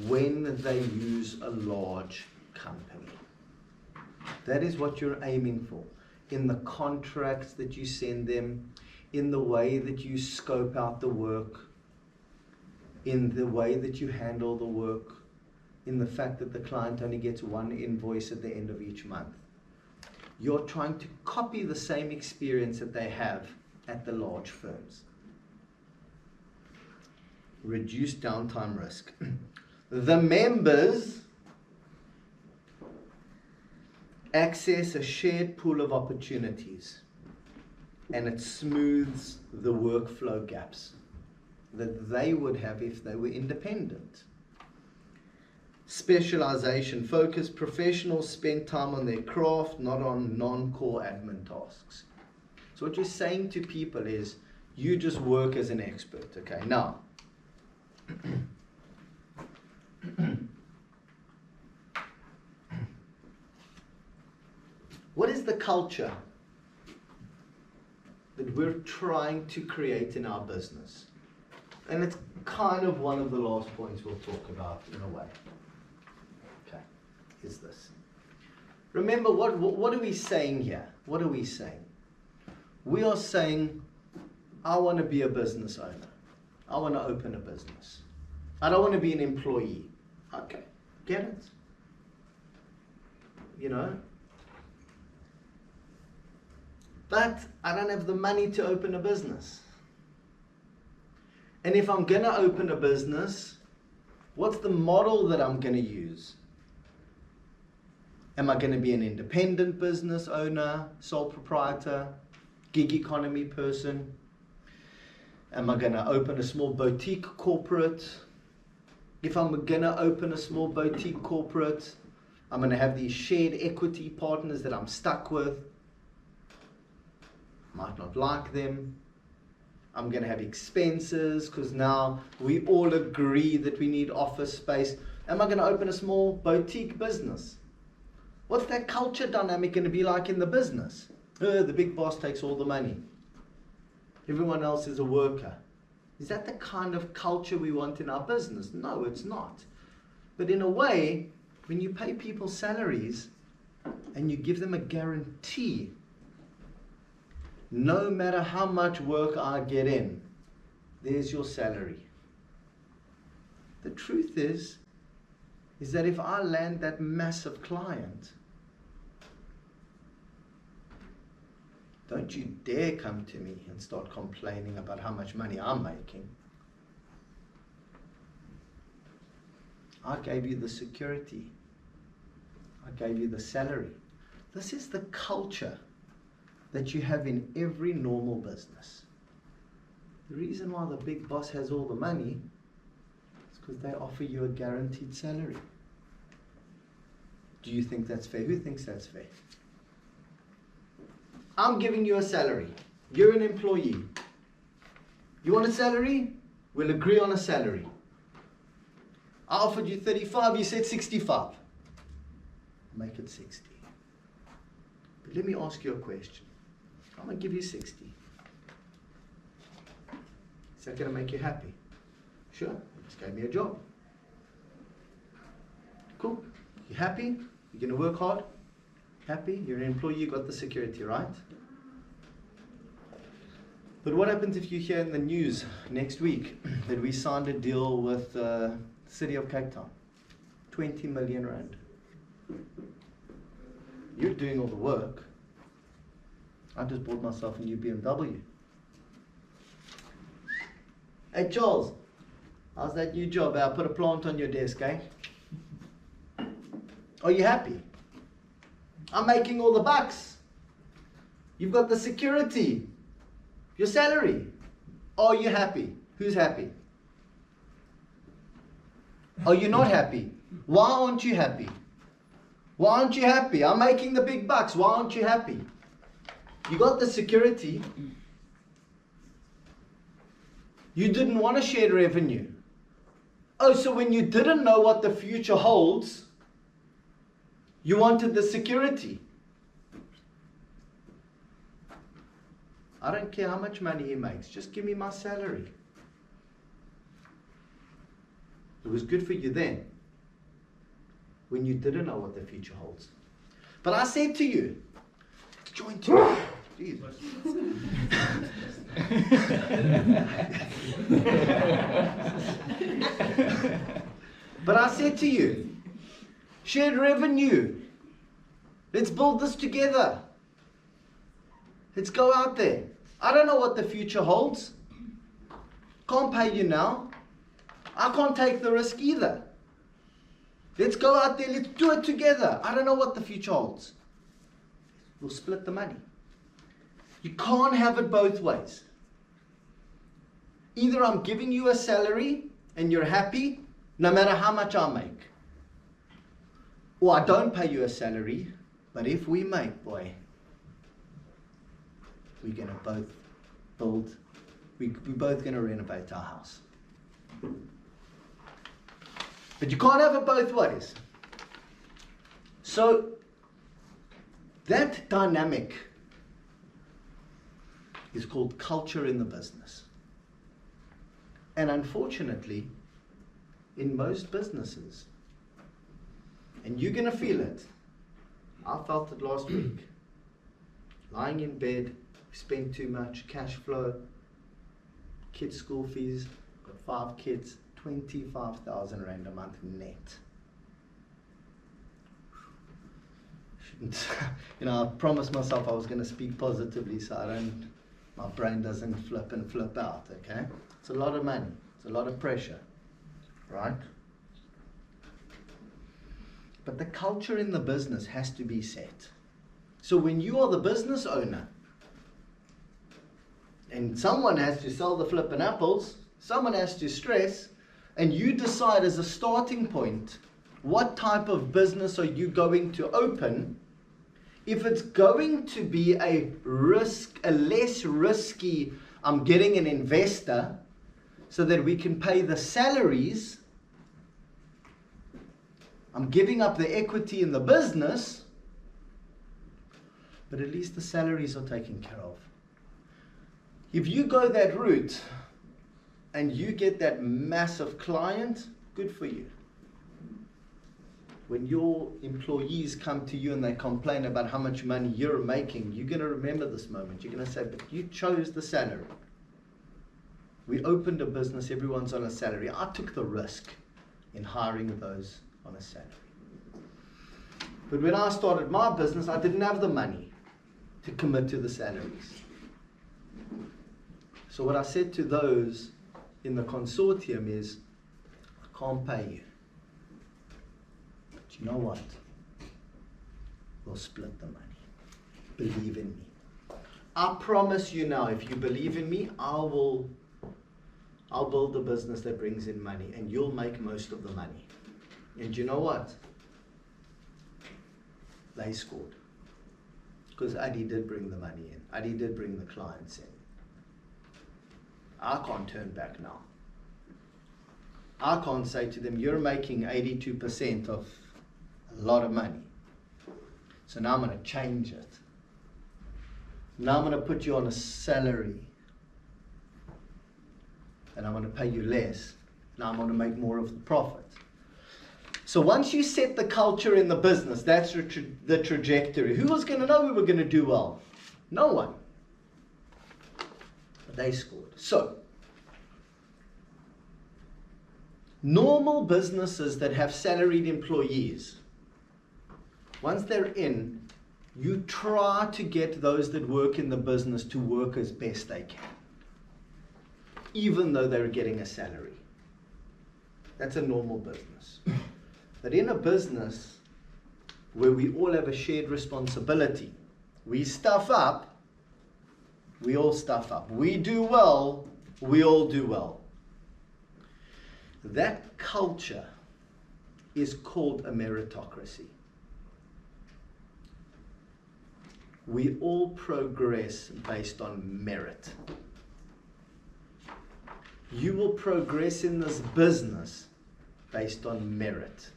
when they use a large company. That is what you're aiming for. In the contracts that you send them, in the way that you scope out the work, in the way that you handle the work, in the fact that the client only gets one invoice at the end of each month. You're trying to copy the same experience that they have at the large firms. Reduce downtime risk. The members access a shared pool of opportunities, and it smooths the workflow gaps that they would have if they were independent. Specialization, focus, professionals spend time on their craft, not on non-core admin tasks. So what you're saying to people is, you just work as an expert, okay? Now, what is the culture that we're trying to create in our business? And it's kind of one of the last points we'll talk about in a way. Okay, is this. Remember, what are we saying here? What are we saying? We are saying, I want to be a business owner. I want to open a business. I don't want to be an employee. Okay, get it? You know? But I don't have the money to open a business. And if I'm going to open a business, what's the model that I'm going to use? Am I going to be an independent business owner, sole proprietor, gig economy person? Am I going to open a small boutique corporate? If I'm going to open a small boutique corporate, I'm going to have these shared equity partners that I'm stuck with. Might not like them. I'm going to have expenses because now we all agree that we need office space. Am I going to open a small boutique business? What's that culture dynamic going to be like in the business? The big boss takes all the money. Everyone else is a worker. Is that the kind of culture we want in our business? No, it's not. But in a way, when you pay people salaries and you give them a guarantee, no matter how much work I get in, there's your salary. The truth is that if I land that massive client, don't you dare come to me and start complaining about how much money I'm making. I gave you the security. I gave you the salary. This is the culture that you have in every normal business. The reason why the big boss has all the money is because they offer you a guaranteed salary. Do you think that's fair? Who thinks that's fair? I'm giving you a salary. You're an employee. You want a salary? We'll agree on a salary. I offered you 35, you said 65. Make it 60. But let me ask you a question. I'm going to give you 60. Is that going to make you happy? Sure, you just gave me a job. Cool. You happy? You're going to work hard? Happy? You're an employee, you got the security, right? But what happens if you hear in the news next week that we signed a deal with the City of Cape Town? 20 million rand. You're doing all the work. I just bought myself a new BMW. Hey Charles, how's that new job? I put a plant on your desk, eh? Are you happy? I'm making all the bucks. You've got the security. Your salary. Are you happy? Who's happy? Are you not happy? Why aren't you happy? Why aren't you happy? I'm making the big bucks. Why aren't you happy? You got the security. You didn't want to share revenue. Oh, so when you didn't know what the future holds, you wanted the security. I don't care how much money he makes. Just give me my salary. It was good for you then, when you didn't know what the future holds. But I said to you, join to Jeez. But I said to you, shared revenue. Let's build this together. Let's go out there. I don't know what the future holds. Can't pay you now. I can't take the risk either. Let's go out there. Let's do it together. I don't know what the future holds. we'll split the money. You can't have it both ways. Either I'm giving you a salary and you're happy, no matter how much I make. Or I don't pay you a salary, but if we make, boy, we're going to both build, we're both going to renovate our house. But you can't have it both ways. So, that dynamic is called culture in the business. And unfortunately, in most businesses, and you're going to feel it, I felt it last week, lying in bed, spent too much, cash flow, kids' school fees, got 5 kids, 25,000 Rand a month net. Shouldn't, I promised myself I was going to speak positively so my brain doesn't flip out, okay? It's a lot of money, it's a lot of pressure, right? But the culture in the business has to be set. So when you are the business owner, and someone has to sell the flippin' apples, someone has to stress, and you decide as a starting point, what type of business are you going to open? If it's going to be a less risky, I'm getting an investor so that we can pay the salaries, I'm giving up the equity in the business, but at least the salaries are taken care of. If you go that route and you get that massive client, good for you. When your employees come to you and they complain about how much money you're making, you're going to remember this moment. You're going to say, but you chose the salary. We opened a business, everyone's on a salary. I took the risk in hiring those on a salary. But when I started my business, I didn't have the money to commit to the salaries. So what I said to those in the consortium is, I can't pay you. But you know what? We'll split the money. Believe in me. I promise you now, if you believe in me, I'll build a business that brings in money and you'll make most of the money. And you know what? They scored. Because Adi did bring the money in. Adi did bring the clients in. I can't turn back now. I can't say to them, you're making 82% of a lot of money. So now I'm going to change it. Now I'm going to put you on a salary. And I'm going to pay you less. Now I'm going to make more of the profit. So once you set the culture in the business, that's the trajectory. Who was going to know we were going to do well? No one. But they scored. So, normal businesses that have salaried employees, once they're in, you try to get those that work in the business to work as best they can, even though they're getting a salary. That's a normal business. But in a business where we all have a shared responsibility, we stuff up, we all stuff up. We do well, we all do well. That culture is called a meritocracy. We all progress based on merit. You will progress in this business based on merit.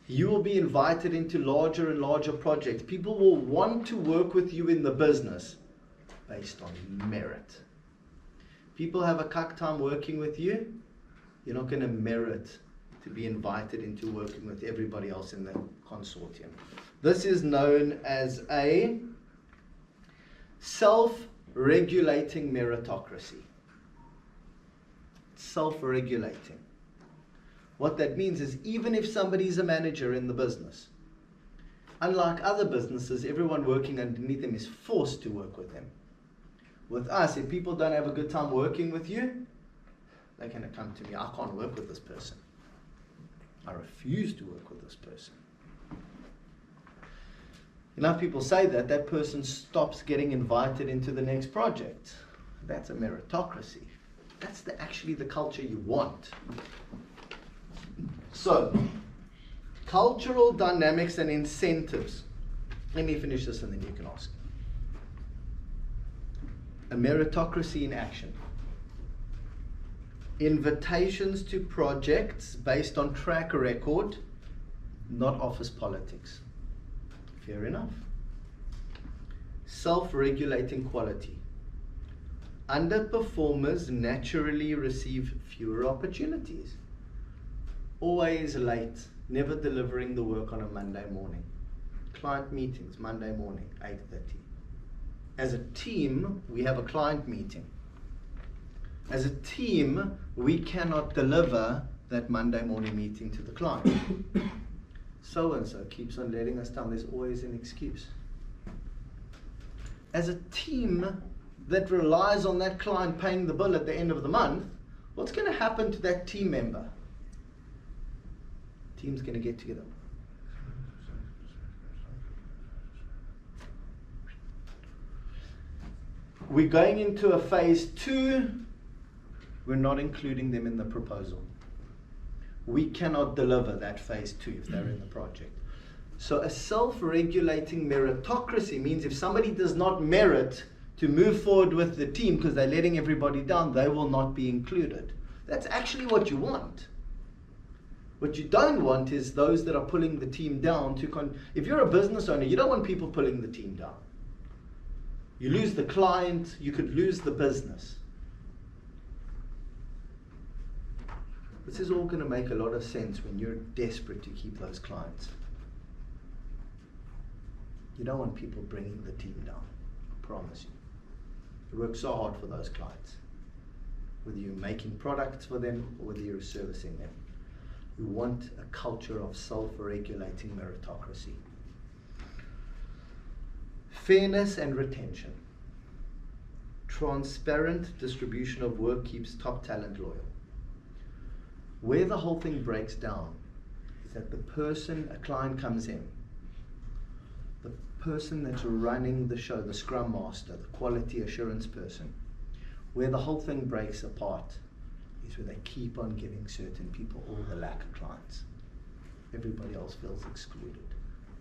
You will be invited into larger and larger projects. People will want to work with you in the business based on merit. People have a cuck time working with you, you're not going to merit to be invited into working with everybody else in the consortium. This is known as a self-regulating meritocracy. Self-regulating. What that means is even if somebody's a manager in the business, unlike other businesses, everyone working underneath them is forced to work with them. With us, if people don't have a good time working with you, they're going to come to me, I can't work with this person. I refuse to work with this person. Enough people say that, that person stops getting invited into the next project. That's a meritocracy. That's actually the culture you want. So, cultural dynamics and incentives. Let me finish this and then you can ask. A meritocracy in action. Invitations to projects based on track record, not office politics. Fair enough. Self-regulating quality. Underperformers naturally receive fewer opportunities. Always late, never delivering the work on a Monday morning. Client meetings, Monday morning, 8:30. As a team, we have a client meeting. As a team, we cannot deliver that Monday morning meeting to the client. So-and-so keeps on letting us down. There's always an excuse. As a team that relies on that client paying the bill at the end of the month, what's going to happen to that team member? Team's going to get together. We're going into a phase 2. We're not including them in the proposal. We cannot deliver that phase 2 if they're in the project. So a self-regulating meritocracy means if somebody does not merit to move forward with the team because they're letting everybody down, they will not be included. That's actually what you want. What you don't want is those that are pulling the team down. If you're a business owner, you don't want people pulling the team down. You lose the client, you could lose the business. This is all going to make a lot of sense when you're desperate to keep those clients. You don't want people bringing the team down, I promise you. You work so hard for those clients, whether you're making products for them or whether you're servicing them. You want a culture of self-regulating meritocracy. Fairness and retention. Transparent distribution of work keeps top talent loyal. Where the whole thing breaks down is that a client comes in, the person that's running the show, the scrum master, the quality assurance person, where the whole thing breaks apart is where they keep on giving certain people all the lacquer clients. Everybody else feels excluded.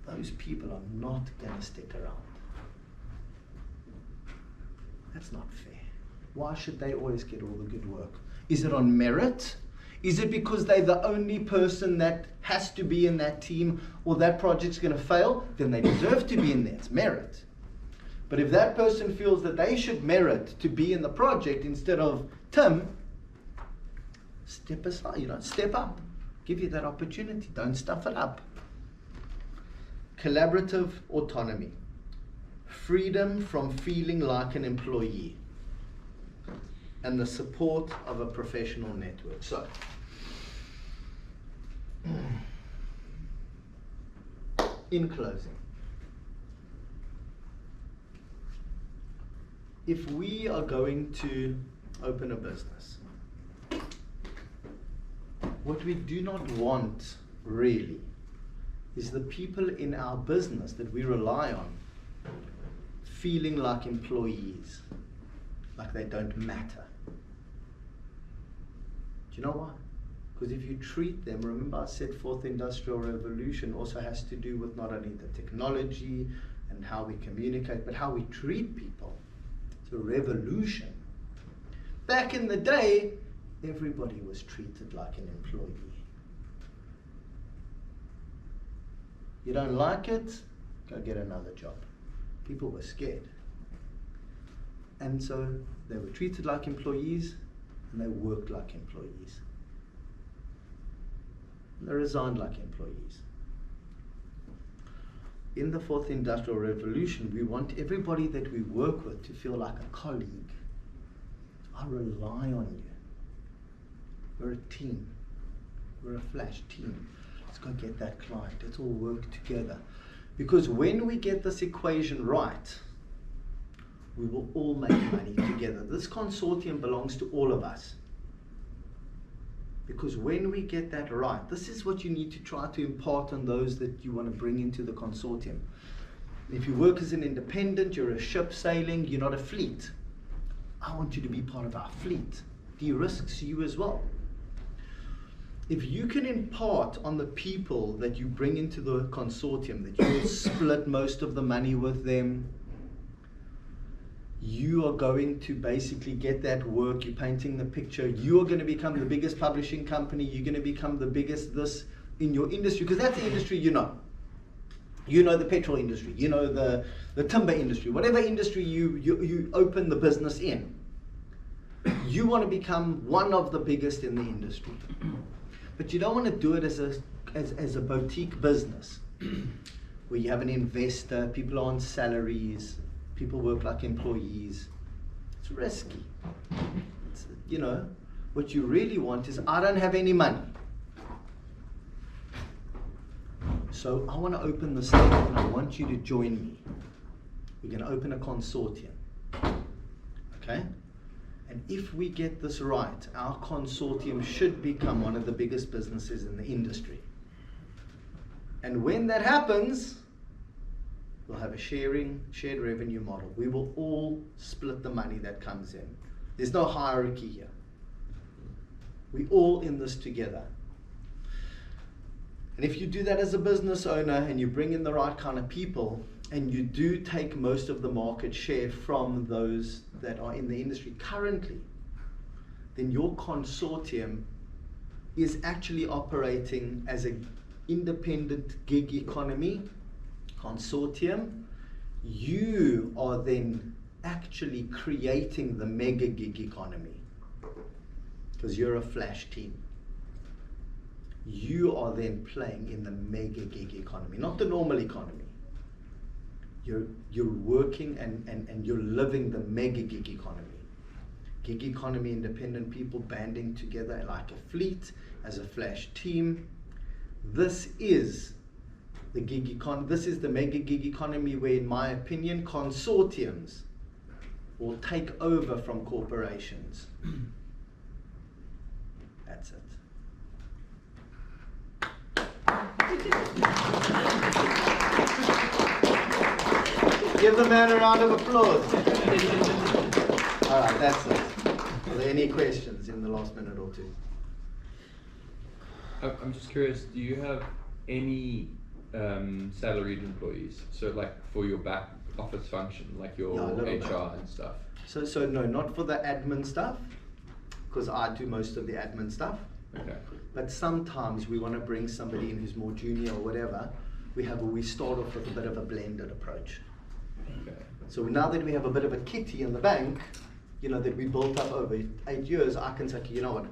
Those people are not going to stick around. That's not fair. Why should they always get all the good work? Is it on merit? Is it because they're the only person that has to be in that team or that project's going to fail? Then they deserve to be in there. It's merit. But if that person feels that they should merit to be in the project instead of Tim, step aside, step up. Give you that opportunity. Don't stuff it up. Collaborative autonomy. Freedom from feeling like an employee. And the support of a professional network. So, in closing, if we are going to open a business, what we do not want really is the people in our business that we rely on feeling like employees, like they don't matter. Do you know why? Because if you treat them, remember I said fourth industrial revolution also has to do with not only the technology and how we communicate, but how we treat people. It's a revolution. Back in the day, everybody was treated like an employee. You don't like it? Go get another job. People were scared. And so they were treated like employees and they worked like employees. And they resigned like employees. In the fourth industrial revolution, we want everybody that we work with to feel like a colleague. I rely on you. We're a team. We're a flash team. Let's go get that client. Let's all work together. Because when we get this equation right, we will all make money together. This consortium belongs to all of us. Because when we get that right, this is what you need to try to impart on those that you want to bring into the consortium. If you work as an independent, you're a ship sailing, you're not a fleet. I want you to be part of our fleet. De-risks you as well. If you can impart on the people that you bring into the consortium, that you will split most of the money with them, you are going to basically get that work, you're painting the picture, you are going to become the biggest publishing company, you're going to become the biggest this in your industry, because that's the industry you know. You know the petrol industry, you know the timber industry, whatever industry you open the business in. You want to become one of the biggest in the industry. But you don't want to do it as a boutique business where you have an investor, people are on salaries, people work like employees. It's risky. You know, what you really want is, I don't have any money, so I want to open this thing and I want you to join me. We're going to open a consortium. Okay? And if we get this right, our consortium should become one of the biggest businesses in the industry. And when that happens, we'll have a shared revenue model. We will all split the money that comes in. There's no hierarchy here. We're all in this together. And if you do that as a business owner and you bring in the right kind of people, and you do take most of the market share from those that are in the industry currently, then your consortium is actually operating as an independent gig economy consortium. You are then actually creating the mega gig economy, because you're a flash team. You are then playing in the mega gig economy, not the normal economy. You're working and you're living the mega gig economy. Gig economy, independent people banding together like a fleet, as a flash team. This is the gig economy. This is the mega gig economy where, in my opinion, consortiums will take over from corporations. That's it. Give the man a round of applause. All right, that's it. Are there any questions in the last minute or two? I'm just curious, do you have any salaried employees? So like for your back office function, like your HR and stuff? So no, not for the admin stuff, because I do most of the admin stuff. Okay. But sometimes we want to bring somebody in who's more junior or whatever. We start off with a bit of a blended approach. Okay. So now that we have a bit of a kitty in the bank, you know, that we built up over 8 years, I can say, you know what,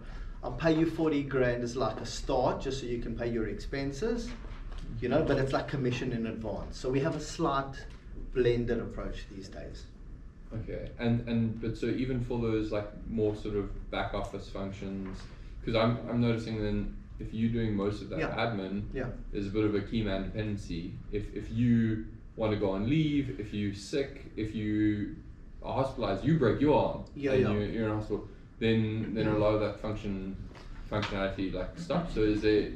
I'll pay you 40 grand as like a start, just so you can pay your expenses, you know, but it's like commission in advance. So we have a slight blended approach these days. Okay, but so even for those like more sort of back office functions, because I'm noticing then if you're doing most of that admin, there's a bit of a key man dependency. If you want to go on leave, if you're sick, if you are hospitalized, you break your arm, you're in hospital, then a lot of that functionality like stops. So is there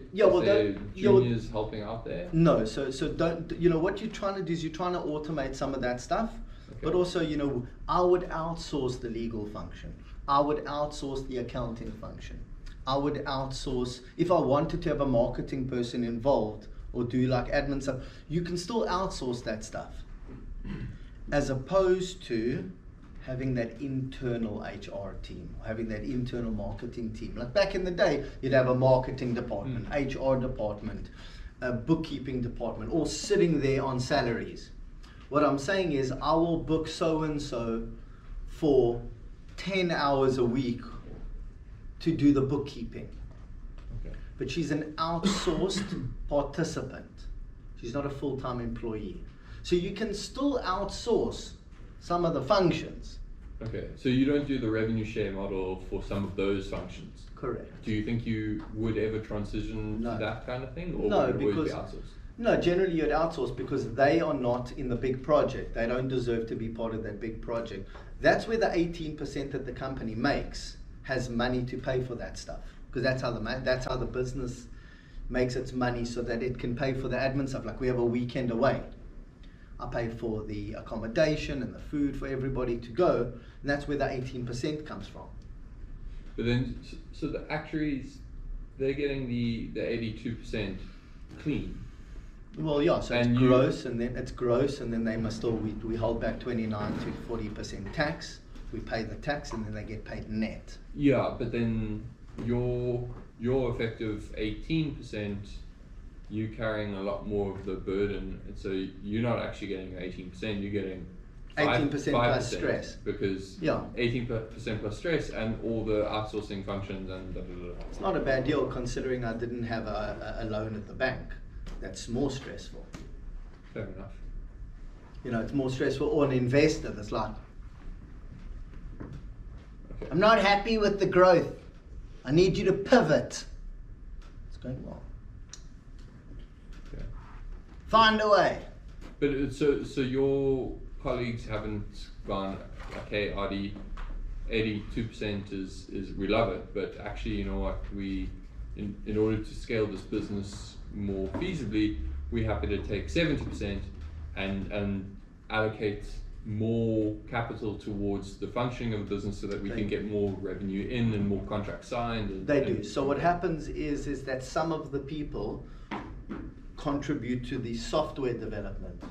juniors helping out there? No, so don't, you know, what you're trying to do is you're trying to automate some of that stuff. Okay. But also, you know, I would outsource the legal function. I would outsource the accounting function. I would outsource, if I wanted to have a marketing person involved or do like admin stuff, you can still outsource that stuff. As opposed to having that internal HR team, having that internal marketing team. Like back in the day, you'd have a marketing department, HR department, a bookkeeping department, all sitting there on salaries. What I'm saying is I will book so-and-so for 10 hours a week to do the bookkeeping. Okay. But she's an outsourced participant. She's not a full-time employee. So you can still outsource some of the functions. Okay, so you don't do the revenue share model for some of those functions? Correct. Do you think you would ever transition to that kind of thing, or no, would it always because, be outsourced? No, generally you'd outsource because they are not in the big project. They don't deserve to be part of that big project. That's where the 18% that the company makes has money to pay for that stuff, because that's how the business makes its money, so that it can pay for the admin stuff. Like we have a weekend away. I pay for the accommodation and the food for everybody to go, and that's where the 18% comes from. But then, so the actuaries, they're getting the 82% clean. Well, yeah, so it's And gross, and then they must still, we hold back 29 to 40% tax, we pay the tax, and then they get paid net. Yeah, but then your effective 18%, you're carrying a lot more of the burden, and so you're not actually getting 18%, you're getting 18% plus 5%, stress. because Yeah. 18% plus stress and all the outsourcing functions and da, da, da, da. It's not a bad deal considering I didn't have a loan at the bank. That's more stressful. Fair enough. You know, it's more stressful, or an investor that's like, Okay. I'm not happy with the growth. I need you to pivot. It's going well. Okay. Find a way. But so your colleagues haven't gone, okay, Adi, 82% is we love it, but actually, you know what, we in order to scale this business more feasibly, we're happy to take 70% and allocate more capital towards the functioning of the business so that we can get more revenue in and more contracts signed. And, They do. So what happens is that some of the people contribute to the software development.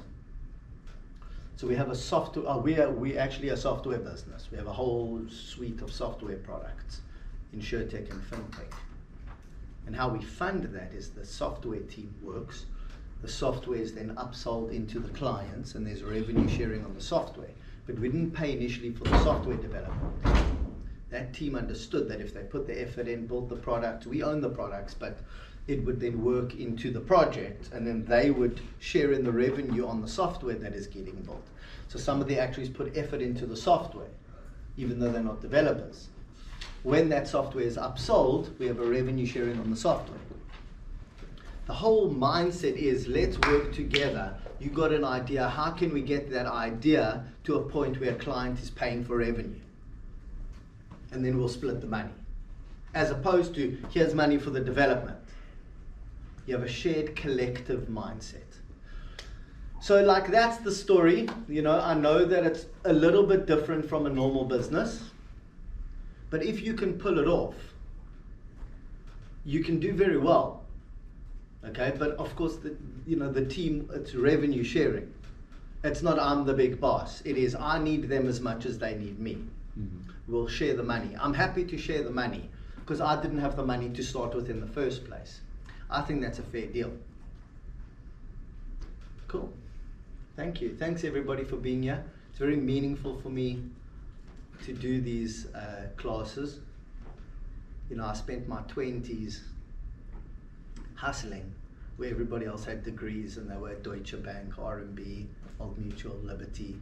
So we have a software, we actually a software business. We have a whole suite of software products, InsurTech and FinTech. And how we fund that is the software team works. The software is then upsold into the clients, and there's revenue sharing on the software. But we didn't pay initially for the software development. That team understood that if they put the effort in, build the product, we own the products, but it would then work into the project, and then they would share in the revenue on the software that is getting built. So some of the actuaries put effort into the software, even though they're not developers. When that software is upsold, we have a revenue sharing on the software. The whole mindset is, let's work together. You got an idea, how can we get that idea to a point where a client is paying for revenue? And then we'll split the money. As opposed to, here's money for the development. You have a shared collective mindset. So like that's the story. You know, I know that it's a little bit different from a normal business, but if you can pull it off, you can do very well. Okay, but of course, the team, it's revenue sharing. It's not I'm the big boss. It is I need them as much as they need me. Mm-hmm. We'll share the money. I'm happy to share the money because I didn't have the money to start with in the first place. I think that's a fair deal. Cool. Thank you. Thanks everybody for being here. It's very meaningful for me to do these classes. You know, I spent my 20s hustling where everybody else had degrees and they were at Deutsche Bank, RMB, Old Mutual, Liberty,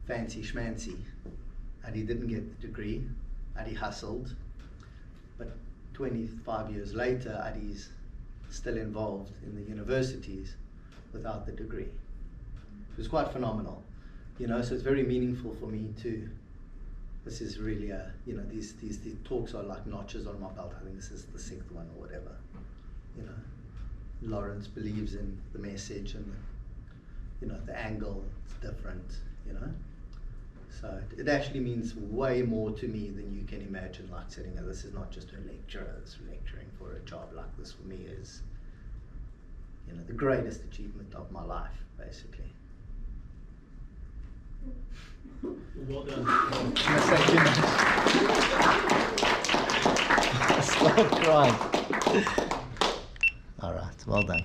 fancy schmancy. And he didn't get the degree, and he hustled. But 25 years later, Adi's still involved in the universities without the degree. It was quite phenomenal, you know, so it's very meaningful for me to, this is really a, you know, these talks are like notches on my belt. I think this is the 6th one or whatever, you know. Lawrence believes in the message and, you know, the angle is different, you know. So it actually means way more to me than you can imagine, like sitting there. This is not just a lecturer, it's lecturing for a job like this for me is, you know, the greatest achievement of my life, basically. Well done. Thank you. Stop crying. All right, well done.